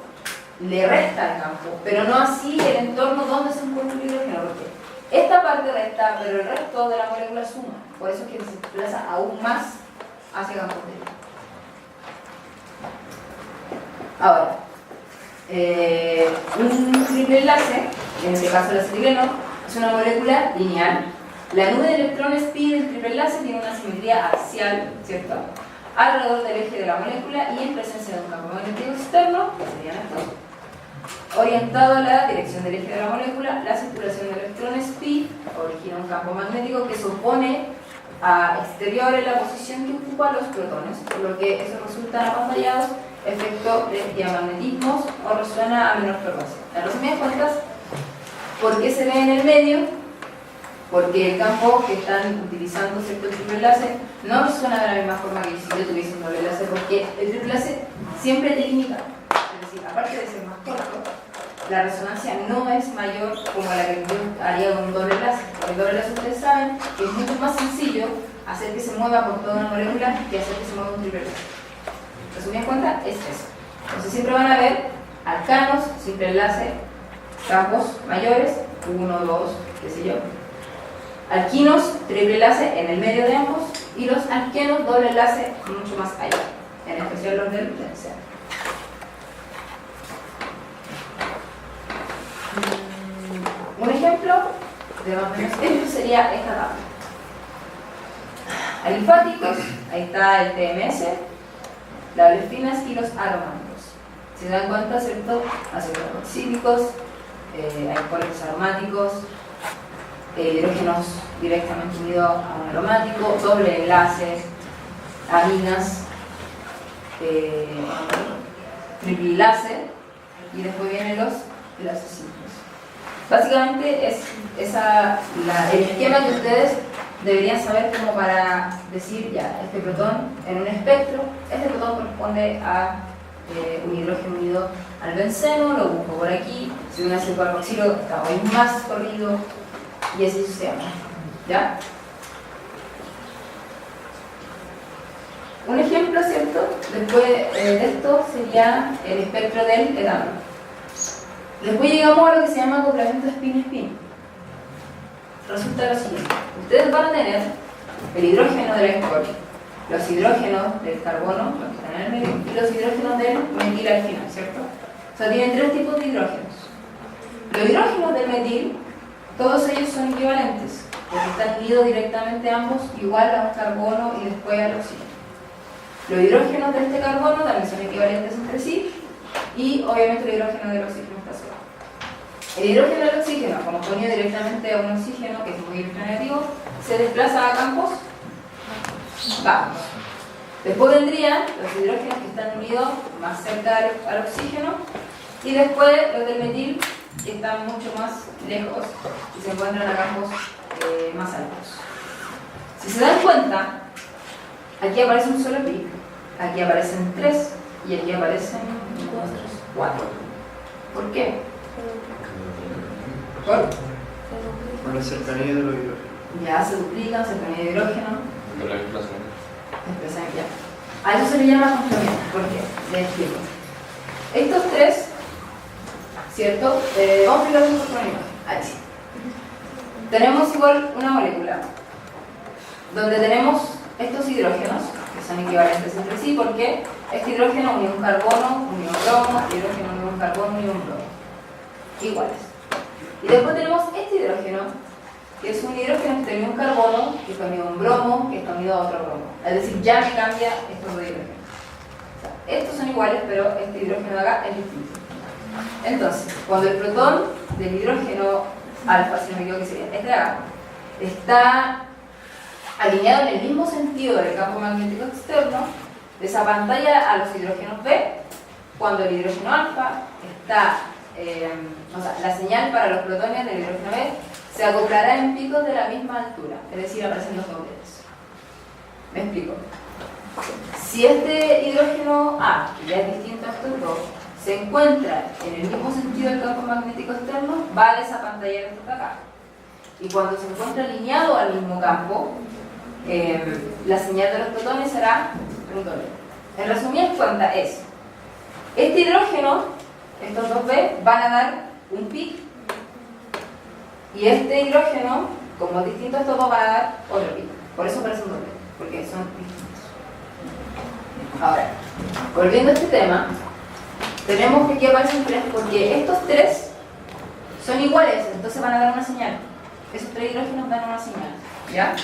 A: le resta el campo, pero no así el entorno donde se encuentra el hidrógeno, porque esta parte resta, pero el resto de la molécula suma. Por eso es que se desplaza aún más hacia campos de. Ahora, un triple enlace, en este caso el acetileno, es una molécula lineal La nube de electrones pi del triple enlace tiene una simetría axial, ¿cierto?, alrededor del eje de la molécula y en presencia de un campo magnético externo, que serían estos, orientado a la dirección del eje de la molécula. La circulación de electrones pi origina un campo magnético que se opone a exterior en la posición que ocupan los protones, por lo que eso resultan apantallados, efecto de diamagnetismos o resuena a menor frecuencia. En resumidas cuentas, ¿por qué se ve en el medio? Porque el campo que están utilizando, ¿cierto?, el triple enlace no resuena de la misma forma que si yo tuviese un doble enlace, porque el triple enlace siempre te limita. Es decir, aparte de ser más corto, la resonancia no es mayor como la que yo haría con un doble enlace. Con el doble enlace ustedes saben que es mucho más sencillo hacer que se mueva por toda una molécula que hacer que se mueva un triple enlace. Resumidas cuentas, es eso. Entonces siempre van a ver alcanos, triple enlace, campos mayores, 1, 2, qué sé yo. Alquinos, triple enlace en el medio de ambos, y los alquenos, doble enlace mucho más allá, en especial los del terciario. Un ejemplo de más o menos esto sería esta tabla. Alifáticos, ahí está el TMS, las olefinas y los aromáticos. Si se dan cuenta, ¿cierto?, ácidos carboxílicos, alcoholes aromáticos, hidrógenos directamente unidos a un aromático, doble enlace, aminas, triple enlace, y después vienen los enlaces simples. Básicamente es el esquema que ustedes deberían saber como para decir, ya, este protón en un espectro, este protón corresponde a un hidrógeno unido al benceno, lo busco por aquí, si un ácido carboxílico está hoy más corrido, y así sucesivamente, ¿ya? Un ejemplo, ¿cierto?, después de esto sería el espectro del etanol. Después llegamos a lo que se llama acoplamiento spin-spin. Resulta lo siguiente: ustedes van a tener el hidrógeno del alcohol, los hidrógenos del carbono, los que están en el medio, y los hidrógenos del metil al final, ¿cierto? O sea, tienen tres tipos de hidrógenos. Los hidrógenos del metil, todos ellos son equivalentes, porque están unidos directamente ambos igual a un carbono y después al oxígeno. Los hidrógenos de este carbono también son equivalentes entre sí, y obviamente el hidrógeno del oxígeno está solo. El hidrógeno del oxígeno, como está unido directamente a un oxígeno que es muy electronegativo, se desplaza a campos bajos. Después vendrían los hidrógenos que están unidos más cerca al oxígeno, y después los del metil, que están mucho más lejos y se encuentran a campos más altos. Si se dan cuenta, aquí aparece un solo pi, aquí aparecen 3 y aquí aparecen 4. ¿Por qué?
B: Por la cercanía de los hidrógenos.
A: Ya se duplican, cercanía de hidrógeno.
C: Por la desplazamiento.
A: Ya. A eso se le llama complemento. ¿Por qué? Les explico. Estos tres, ¿cierto? Vamos a explicar un poco con la imagen. Ahí sí. Tenemos igual una molécula donde tenemos estos hidrógenos que son equivalentes entre sí, porque este hidrógeno unió un carbono, unió un bromo, este hidrógeno unió un carbono, unió un bromo. Iguales. Y después tenemos este hidrógeno, que es un hidrógeno que tiene un carbono, que está unido a un bromo, que está unido a otro bromo. Es decir, ya me cambia estos dos hidrógenos. O sea, estos son iguales, pero este hidrógeno de acá es distinto. Entonces, cuando el protón del hidrógeno alfa, si no me equivoco que sería este de acá, está alineado en el mismo sentido del campo magnético externo, desapantalla a los hidrógenos B. Cuando el hidrógeno alfa está, o sea, la señal para los protones del hidrógeno B se acoplará en picos de la misma altura, es decir, aparecen los dobletes. ¿Me explico? Si este hidrógeno A, que ya es distinto a estos dos, se encuentra en el mismo sentido del campo magnético externo, va a desapantallar esto de acá. Y cuando se encuentra alineado al mismo campo, la señal de los protones será un doble. En resumidas cuentas es, este hidrógeno, estos dos B, van a dar un pic, y este hidrógeno, como es distinto a estos dos, van a dar otro pic. Por eso parece un doble, porque son distintos. Ahora, volviendo a este tema, tenemos que aquí aparecen 3, porque estos 3 son iguales, entonces van a dar una señal. esos 3 hidrógenos dan una señal, ¿ya?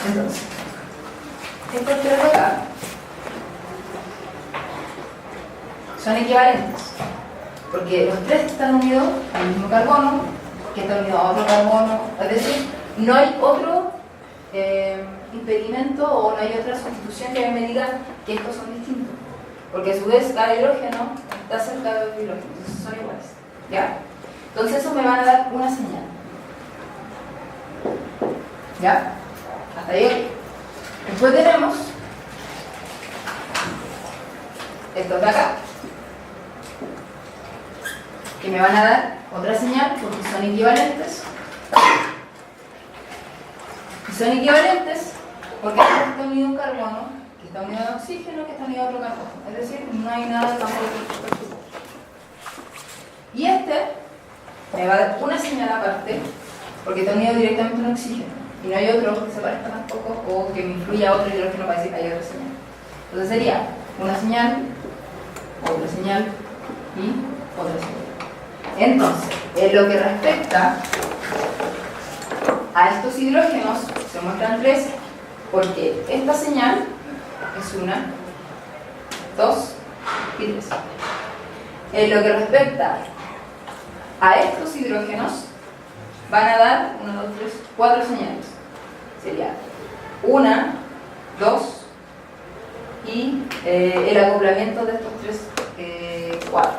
A: Entonces, estos 3 de acá son equivalentes, porque los 3 están unidos al mismo carbono, que está unido a otro carbono, es decir, no hay otro impedimento o no hay otra sustitución que me diga que estos son distintos, porque a su vez cada hidrógeno está cerca del hidrógeno, entonces son iguales, ¿ya? Entonces eso me van a dar una señal, ¿ya? Hasta ahí, ok. Después tenemos estos de acá, que me van a dar otra señal porque son equivalentes. Y son equivalentes porque este está unido a un carbono, que está unido a oxígeno, que está unido a otro carbono. Es decir, no hay nada de campo electrónico. Y este me va a dar una señal aparte porque está unido directamente a un oxígeno. Y no hay otro que se parezca tampoco o que me influya a otro hidrógeno para decir que hay otra señal. Entonces sería una señal, otra señal y otra señal. Entonces, en lo que respecta a estos hidrógenos, se muestran 3, porque esta señal es 1, 2 y 3. En lo que respecta a estos hidrógenos, van a dar 1, 2, 3, 4 señales. Sería 1, 2 y el acoplamiento de estos 3, 4.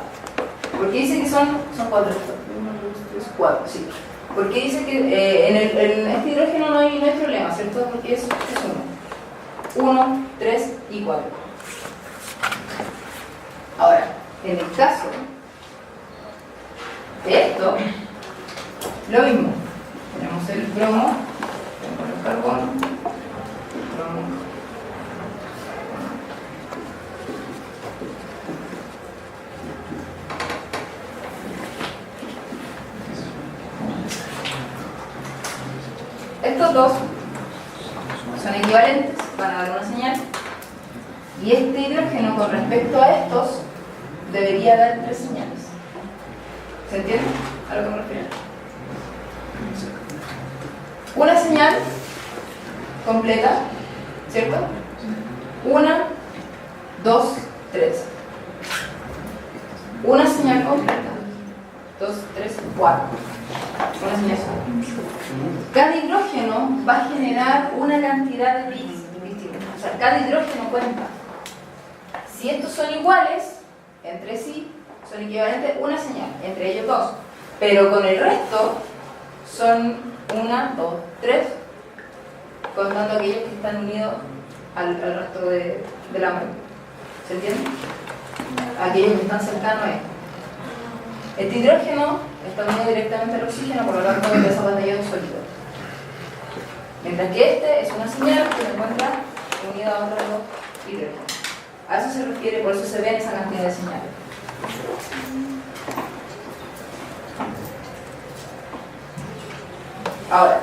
A: ¿Por qué dice que son 4? 1, 2, 3, 4, sí. Porque dice que en este hidrógeno no hay problema, ¿cierto? Porque es 1. 1, 3 y 4. Ahora, en el caso de esto, lo mismo. Tenemos el bromo, tenemos el carbono, bromo. Estos dos son equivalentes, van a dar una señal. Y este hidrógeno con respecto a estos debería dar 3 señales. ¿Se entiende a lo que me refiero? Una señal completa, ¿cierto? 1, 2, 3. Una señal completa. 2, 3, 4. Una señal sola. Cada hidrógeno va a generar una cantidad de bits distintos. O sea, cada hidrógeno cuenta. Si estos son iguales entre sí, son equivalentes una señal, entre ellos 2. Pero con el resto son 1, 2, 3, contando aquellos que están unidos al resto de la molécula. ¿Se entiende? Aquellos que están cercanos a esto. Este hidrógeno está unido directamente al oxígeno por lo largo de esa pantalla de un sólido. Mientras que este es una señal que se encuentra unida a otro hidrógeno. A eso se refiere, por eso se ve esa cantidad de señales. Ahora,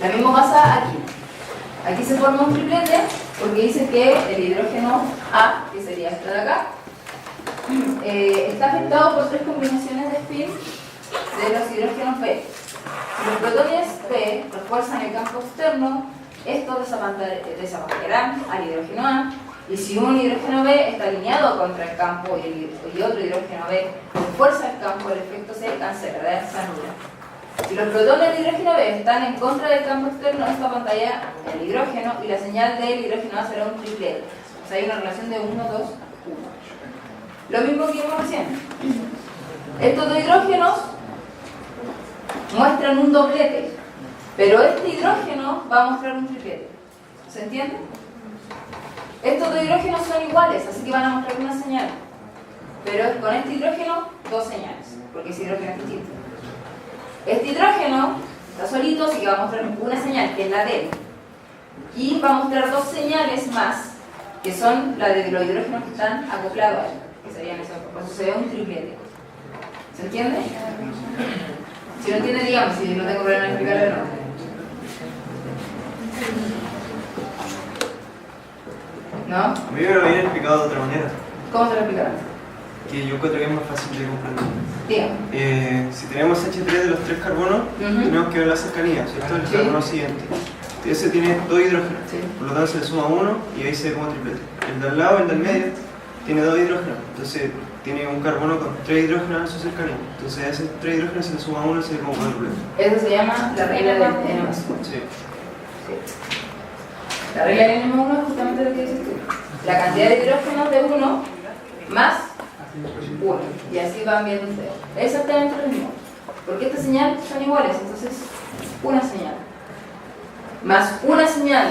A: lo mismo pasa aquí. Aquí se forma un triplete porque dice que el hidrógeno A, que sería este de acá, está afectado por 3 combinaciones de spin de los hidrógenos B. Si los protones P refuerzan el campo externo, estos desaparecerán al hidrógeno A, y si un hidrógeno B está alineado contra el campo y otro hidrógeno B refuerza el campo, el efecto se cancelará, se anula. Si los protones del hidrógeno B están en contra del campo externo, esta pantalla el hidrógeno y la señal del hidrógeno A será un triplete. O sea, hay una relación de 1, 2, 1. Lo mismo que vimos recién. Estos dos hidrógenos muestran un doblete, pero este hidrógeno va a mostrar un triplete. ¿Se entiende? Estos dos hidrógenos son iguales, así que van a mostrar una señal. Pero con este hidrógeno, 2 señales, porque ese hidrógeno es distinto. Este hidrógeno está solito, así que va a mostrar una señal, que es la D. Y va a mostrar 2 señales más, que son las de los hidrógenos que están acoplados a él, que serían esos, por eso se ve un triplete. ¿Se entiende? Si no entiende, dígame, si no tengo problema en explicarlo, no. ¿No?
B: A mí me lo habían explicado de otra manera,
A: ¿Cómo se lo explicaron?
B: que yo encuentro que es más fácil de comprender.
A: Dígame.
B: Si tenemos H3 de los 3 carbonos, tenemos que ver la cercanía, ¿cierto? El
A: Sí.
B: carbono siguiente. Ese tiene 2 hidrógenos,
A: Sí.
B: por lo tanto se le suma 1 y ahí se ve como triplete. El de al lado, el del medio, tiene 2 hidrógenos, entonces tiene un carbono con 3 hidrógenos en su cercanía. Entonces a esos 3 hidrógenos se le suma 1 y se ve como cuádruplete.
A: Eso se llama la regla del N más 1.
B: Sí.
A: La regla del N más 1 es justamente lo que dices tú. La cantidad de hidrógenos de 1 más 1. Y así van viendo ustedes. Exactamente lo mismo. Porque estas señales son iguales, entonces una señal. Más una señal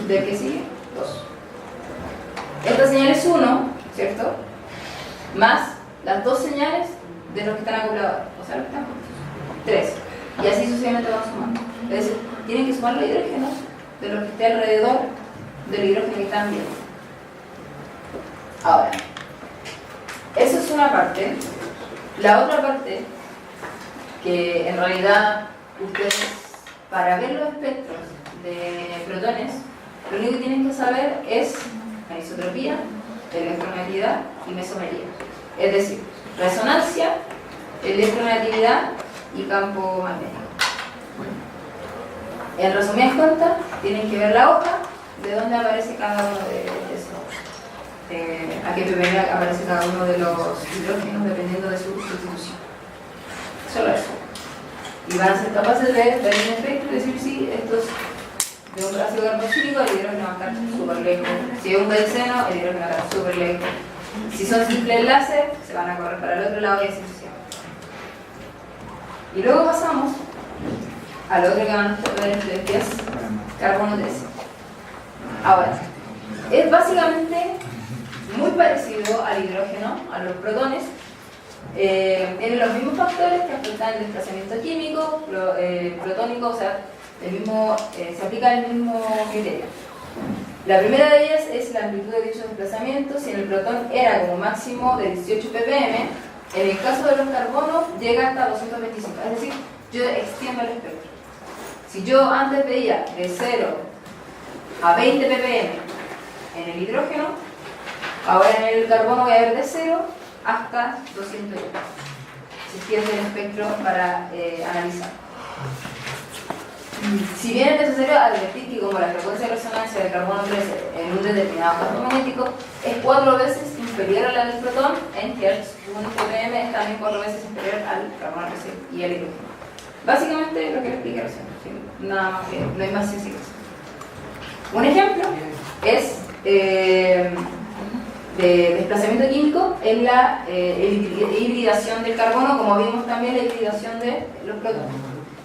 A: del que sigue, 2. Esta señal es 1, ¿cierto? Más las 2 señales de los que están acoplados, o sea, los que están juntos. 3. Y así sucesivamente van sumando. Es decir, tienen que sumar los hidrógenos de los que esté alrededor del hidrógeno que están viendo. Ahora, eso es una parte. La otra parte, que en realidad ustedes, para ver los espectros de protones, lo único que tienen que saber es anisotropía, electronegatividad y mesomería. Es decir, resonancia, electronegatividad y campo magnético. En resumidas cuentas, tienen que ver la hoja de dónde aparece cada uno de esos. A qué ppm aparece cada uno de los hidrógenos dependiendo de su sustitución. Solo eso. Y van a ser capaces de ver un efecto y decir si esto es de un ácido carboxílico, el hidrógeno va a estar súper lejos. Si es un benceno, el hidrógeno va a estar súper lejos. Si son simples enlaces, se van a correr para el otro lado y así sucesivamente. Y luego pasamos al otro que van a ver ustedes, que es carbono 13. Ahora, es básicamente muy parecido al hidrógeno, a los protones. Tiene los mismos factores que afectan el desplazamiento químico, protónico, o sea, se aplica el mismo criterio. La primera de ellas es la amplitud de dicho desplazamiento. Si en el protón era como máximo de 18 ppm, en el caso de los carbonos llega hasta 225, es decir, yo extiendo el espectro. Si yo antes veía de 0 a 20 ppm en el hidrógeno, ahora en el carbono voy a ver de 0 hasta 200. Se extiende el espectro para analizar. Si bien es necesario advertir que como la frecuencia de resonancia del carbono 13 en un determinado campo magnético es 4 veces inferior a la del protón, en Hertz, un ppm es también 4 veces inferior al carbono 13 y al hidrógeno. Básicamente lo que le expliqué recién, ¿sí? Nada más que no hay más sencillo. Un ejemplo es de desplazamiento químico en la hibridación del carbono, como vimos también la hibridación de los protones.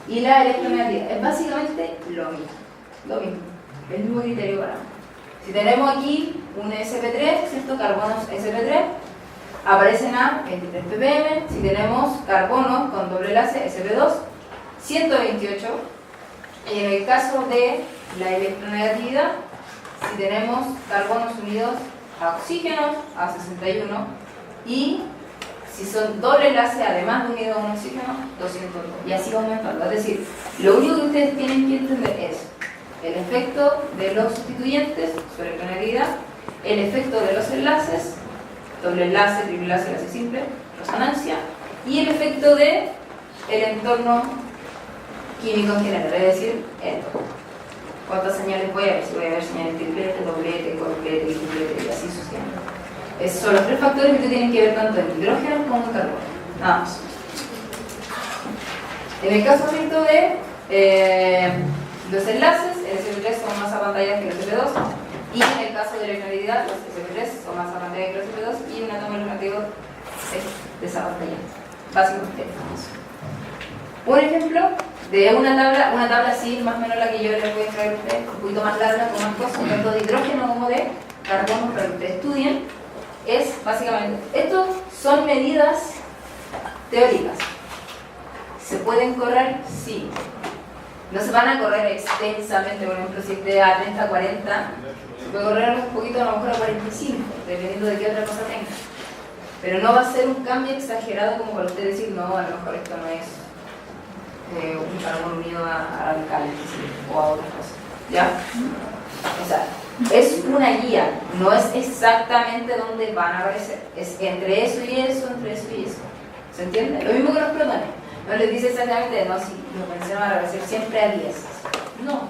A: Y la electronegatividad es básicamente lo mismo, el mismo criterio para ambos. Si tenemos aquí un sp3, ¿cierto? Carbonos sp3, aparecen a 23 ppm. Si tenemos carbonos con doble enlace sp2, 128. Y en el caso de la electronegatividad, si tenemos carbonos unidos a oxígenos, a 61, y si son doble enlace, además de unido a un oxígeno, 202. Y así va aumentando. Es decir, lo único que ustedes tienen que entender es el efecto de los sustituyentes, su electronegatividad, el efecto de los enlaces, doble enlace, triple enlace, enlace simple, resonancia, y el efecto del entorno químico en general, es decir, cuántas señales voy a ver, si voy a ver señales triplete, doblete, cuadruplete, triplete, y así sucesivamente. Esos son los 3 factores que tienen que ver tanto en hidrógeno como en carbono. Nada más. En el caso ¿cierto? De los enlaces, el sp3 son más apantallados que los sp2, y en el caso de la electronegatividad, los sp3 son más apantallados que los sp2, y un átomo electronegativo es desapantallado. Básicamente eso. Un ejemplo de una tabla así, más o menos la que yo les voy a traer a ustedes, un poquito más larga, con más cosas, tanto de hidrógeno como de carbono, para que ustedes estudien, es básicamente, estos son medidas teóricas. ¿Se pueden correr? Sí. No se van a correr extensamente, por ejemplo, si es de a 30 a 40, se puede correr un poquito a lo mejor a 45, dependiendo de qué otra cosa tenga. Pero no va a ser un cambio exagerado como para usted decir, no, a lo mejor esto no es un carbono unido a radicales o a otras cosas. ¿Ya? O sea, es una guía, no es exactamente dónde van a aparecer. Es entre eso y eso, entre eso y eso. ¿Se entiende? Lo mismo que los protones. No les dice exactamente, no, si los benceno van a aparecer siempre a 10. No,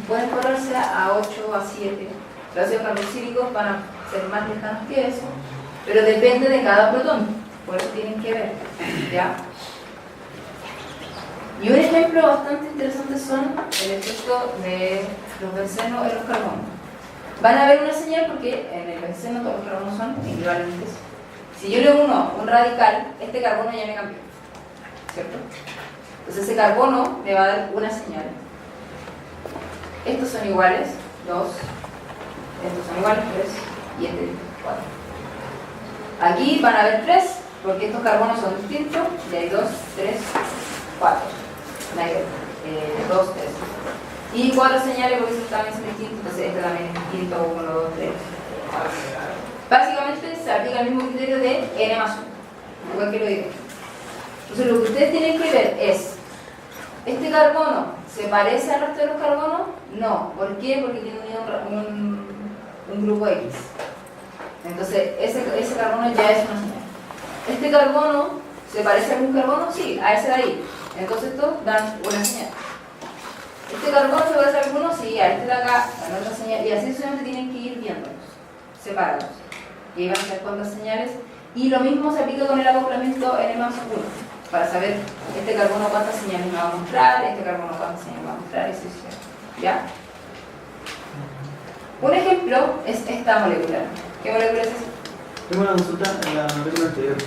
A: pueden correrse a 8, a 7. Los ácidos carboxílicos van a ser más lejanos que eso, pero depende de cada protón. Por eso tienen que ver. ¿Ya? Y un ejemplo bastante interesante son el efecto de los bencenos en los carbonos. Van a ver una señal porque en el benceno todos los carbonos son equivalentes. Si yo le uno un radical, este carbono ya me cambió, ¿cierto? Entonces ese carbono me va a dar una señal. Estos son iguales, 2. Estos son iguales, 3. Y este, 4. Aquí van a haber 3, porque estos carbonos son distintos. Y hay 2, 3, 4. 2, 3. Y 4 señales porque estos también son distintos. Entonces este también es distinto, 1, 2, 3, 4. Básicamente se aplica el mismo criterio de N más 1. Igual que lo digo. Entonces lo que ustedes tienen que ver es, ¿este carbono se parece al resto de los carbonos? No. ¿Por qué? Porque tiene unido un grupo X. Entonces ese carbono ya es una señal. ¿Este carbono se parece a algún carbono? Sí, a ese de ahí. Entonces estos dan una señal. ¿Este carbono se parece a alguno? Sí, a este de acá dan otra señal. Y así solamente tienen que ir viéndolos, separados. Y ahí van a ser cuantas señales. Y lo mismo se aplica con el acoplamiento N más 1. Para saber este carbono cuántas señales me va a mostrar, este carbono cuántas señales me va a mostrar, eso es. ¿Ya? Un ejemplo es esta molécula. ¿Qué molécula es esa?
D: Tengo una consulta en la molécula anterior.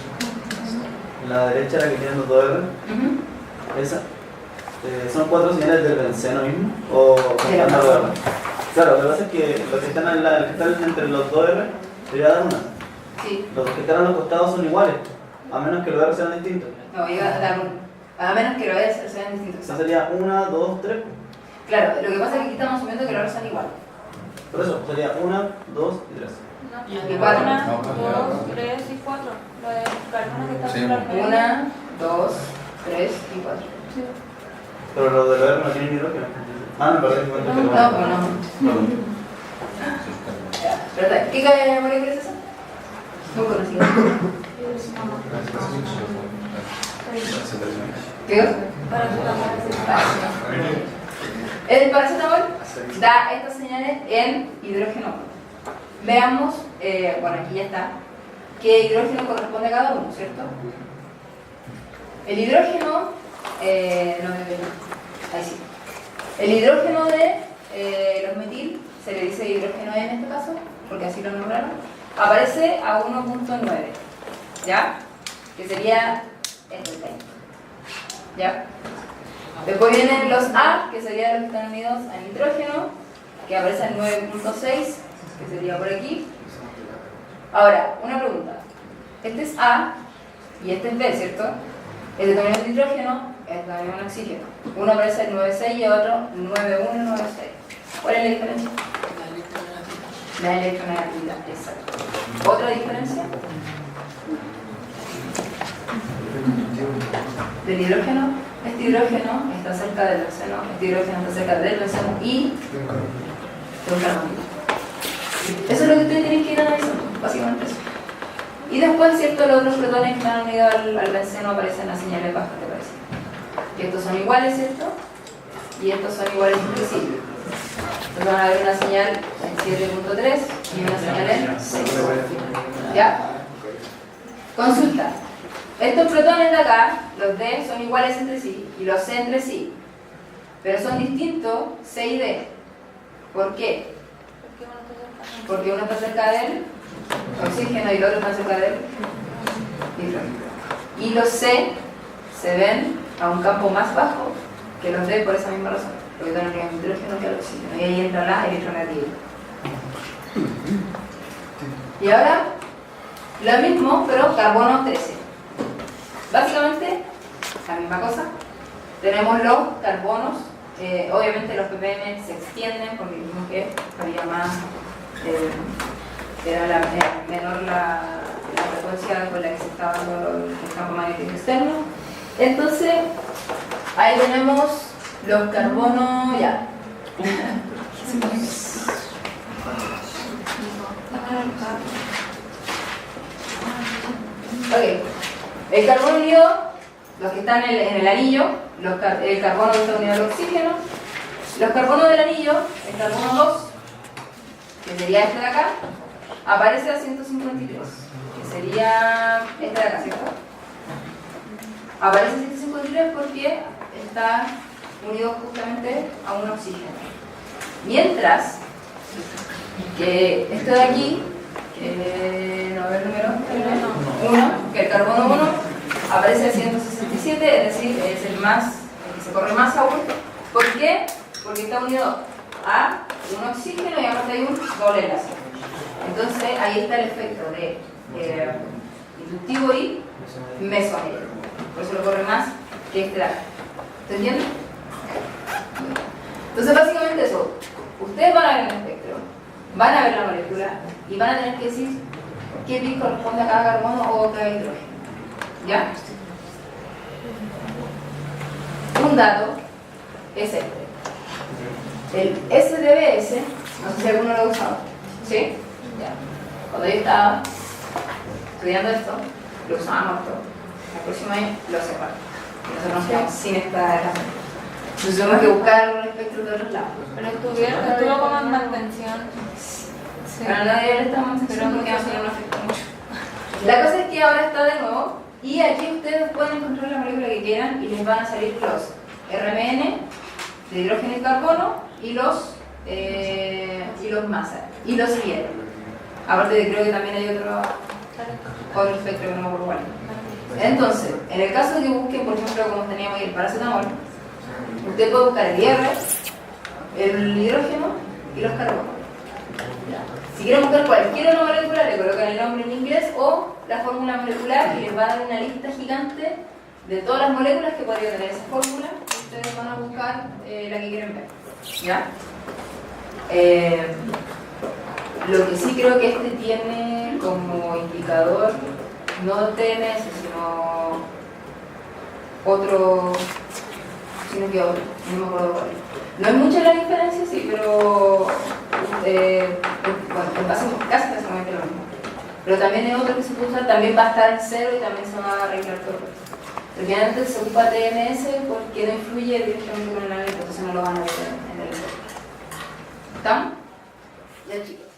D: En la derecha, la que tiene los 2R. Esa. ¿Son 4 señales del benceno mismo? ¿O están a 2R? Claro, lo que pasa es que los que están entre los 2R debería dar una.
A: Sí.
D: Los que están a los costados son iguales, a menos que los R sean distintos.
A: No, iba a dar uno. A menos que los R sean distintos.
D: Esa sería 1, 2, 3.
A: Claro, lo que pasa es que aquí estamos asumiendo que los R son iguales.
D: Por eso, sería 1, 2 y 3.
A: Y 4.
E: 1, 2, 3 y 4. Lo de carbono que está
C: Sí.
E: por arriba.
A: 1, 2, 3 y 4.
E: Sí.
D: Pero los de los R no tienen hidrógeno. Ah, me parece que
A: No, pues no. ¿Verdad? ¿Qué molécula es esa? No conocida. ¿Qué? El paracetamol da estas señales en hidrógeno. Veamos, bueno, aquí ya está, qué hidrógeno corresponde a cada uno, ¿cierto? El hidrógeno, ahí sí. El hidrógeno de los metil, se le dice hidrógeno E en este caso, porque así lo nombraron, aparece a 1.9, ¿ya? Que sería este de ahí, ¿ya? Después vienen los A, que serían los que están unidos al nitrógeno, que aparece en 9.6, que sería por aquí. Ahora, una pregunta. Este es A y este es B, ¿cierto? Este también es nitrógeno, este también es un oxígeno. Uno aparece en 9.6 y otro 9.1 y 9.6. ¿Cuál es la diferencia? La electronegatividad, exacto. ¿Otra diferencia? Del hidrógeno. Este hidrógeno está cerca del benceno, este hidrógeno está cerca del benceno y de un carbono. Eso es lo que ustedes tienen que ir analizando, básicamente eso. Y después, ¿cierto? Los otros protones que están unidos al benceno aparecen las señales bajas, ¿te parece? Que estos son iguales, ¿cierto? Y estos son iguales entre sí. Entonces van a ver una señal en 7.3 y una señal en 6. ¿Ya? Consulta. Estos protones de acá, los D, son iguales entre sí y los C entre sí. Pero son distintos C y D. ¿Por qué? Porque uno está cerca del oxígeno y el otro está cerca del hidrógeno. Y los C se ven a un campo más bajo que los D por esa misma razón. Porque tienen el hidrógeno que el oxígeno. Y ahí entra la electronegatividad. Y ahora, lo mismo, pero carbono 13. Básicamente, la misma cosa. Tenemos los carbonos. Obviamente los ppm se extienden porque dijimos que había más, era menor la frecuencia con la que se estaba dando el campo magnético externo. Entonces, ahí tenemos los carbonos, ya. Ok, el carbono unido, los que están en el anillo, el carbono que está unido al oxígeno, los carbonos del anillo, el carbono 2, que sería este de acá, aparece a 153, que sería este de acá, ¿cierto? Aparece a 153 porque está unido justamente a un oxígeno. Mientras que este de aquí, no veo el número, 1, que el carbono 1 aparece a 167, es decir, es el que se corre más aún. ¿Por qué? Porque está unido a un oxígeno y aparte hay un doble enlace. Entonces ahí está el efecto de inductivo y mesoamérico. Por eso lo corre más que este de acá. ¿Se entiende? Entonces básicamente eso. Ustedes van a ver el espectro, van a ver la molécula y van a tener que decir qué pi corresponde a cada carbono o cada hidrógeno. ¿Ya? Un dato es este. El SDBS, no sé si alguno lo ha usado. ¿Sí? Ya. Cuando yo estaba estudiando esto, lo usábamos esto. El próximo año lo separan. Y nosotros nos quedamos sin esta herramienta. Entonces tenemos que buscar un espectro de otros lados.
E: Pero estuvo como en mantención. Sí.
A: Para nadie le estamos esperando porque no nos afecta mucho. La cosa es que ahora está de nuevo y aquí ustedes pueden encontrar la molécula que quieran y les van a salir los RMN de hidrógeno y carbono y los masas y los hielos. Aparte de creo que también hay otro espectro que no me acuerdo cuál. Entonces, en el caso de que busquen, por ejemplo, como teníamos ahí el paracetamol, usted puede buscar el IR, el hidrógeno y los carbonos. Si quieren buscar cualquier otra molécula, le colocan el nombre en inglés o la fórmula molecular y les va a dar una lista gigante de todas las moléculas que podría tener esa fórmula y ustedes van a buscar la que quieren ver. ¿Ya? Lo que sí creo que este tiene como indicador no TNS, sino otro, sino que otro, no me acuerdo cuál. No es mucha la diferencia, sí, pero bueno, casi básicamente lo mismo. Pero también hay otro que se puede usar, también va a estar en cero y también se va a arreglar todo. Finalmente se ocupa TMS porque no influye directamente con el analito, entonces no lo van a ver en el efecto. ¿Estamos? Ya chicos.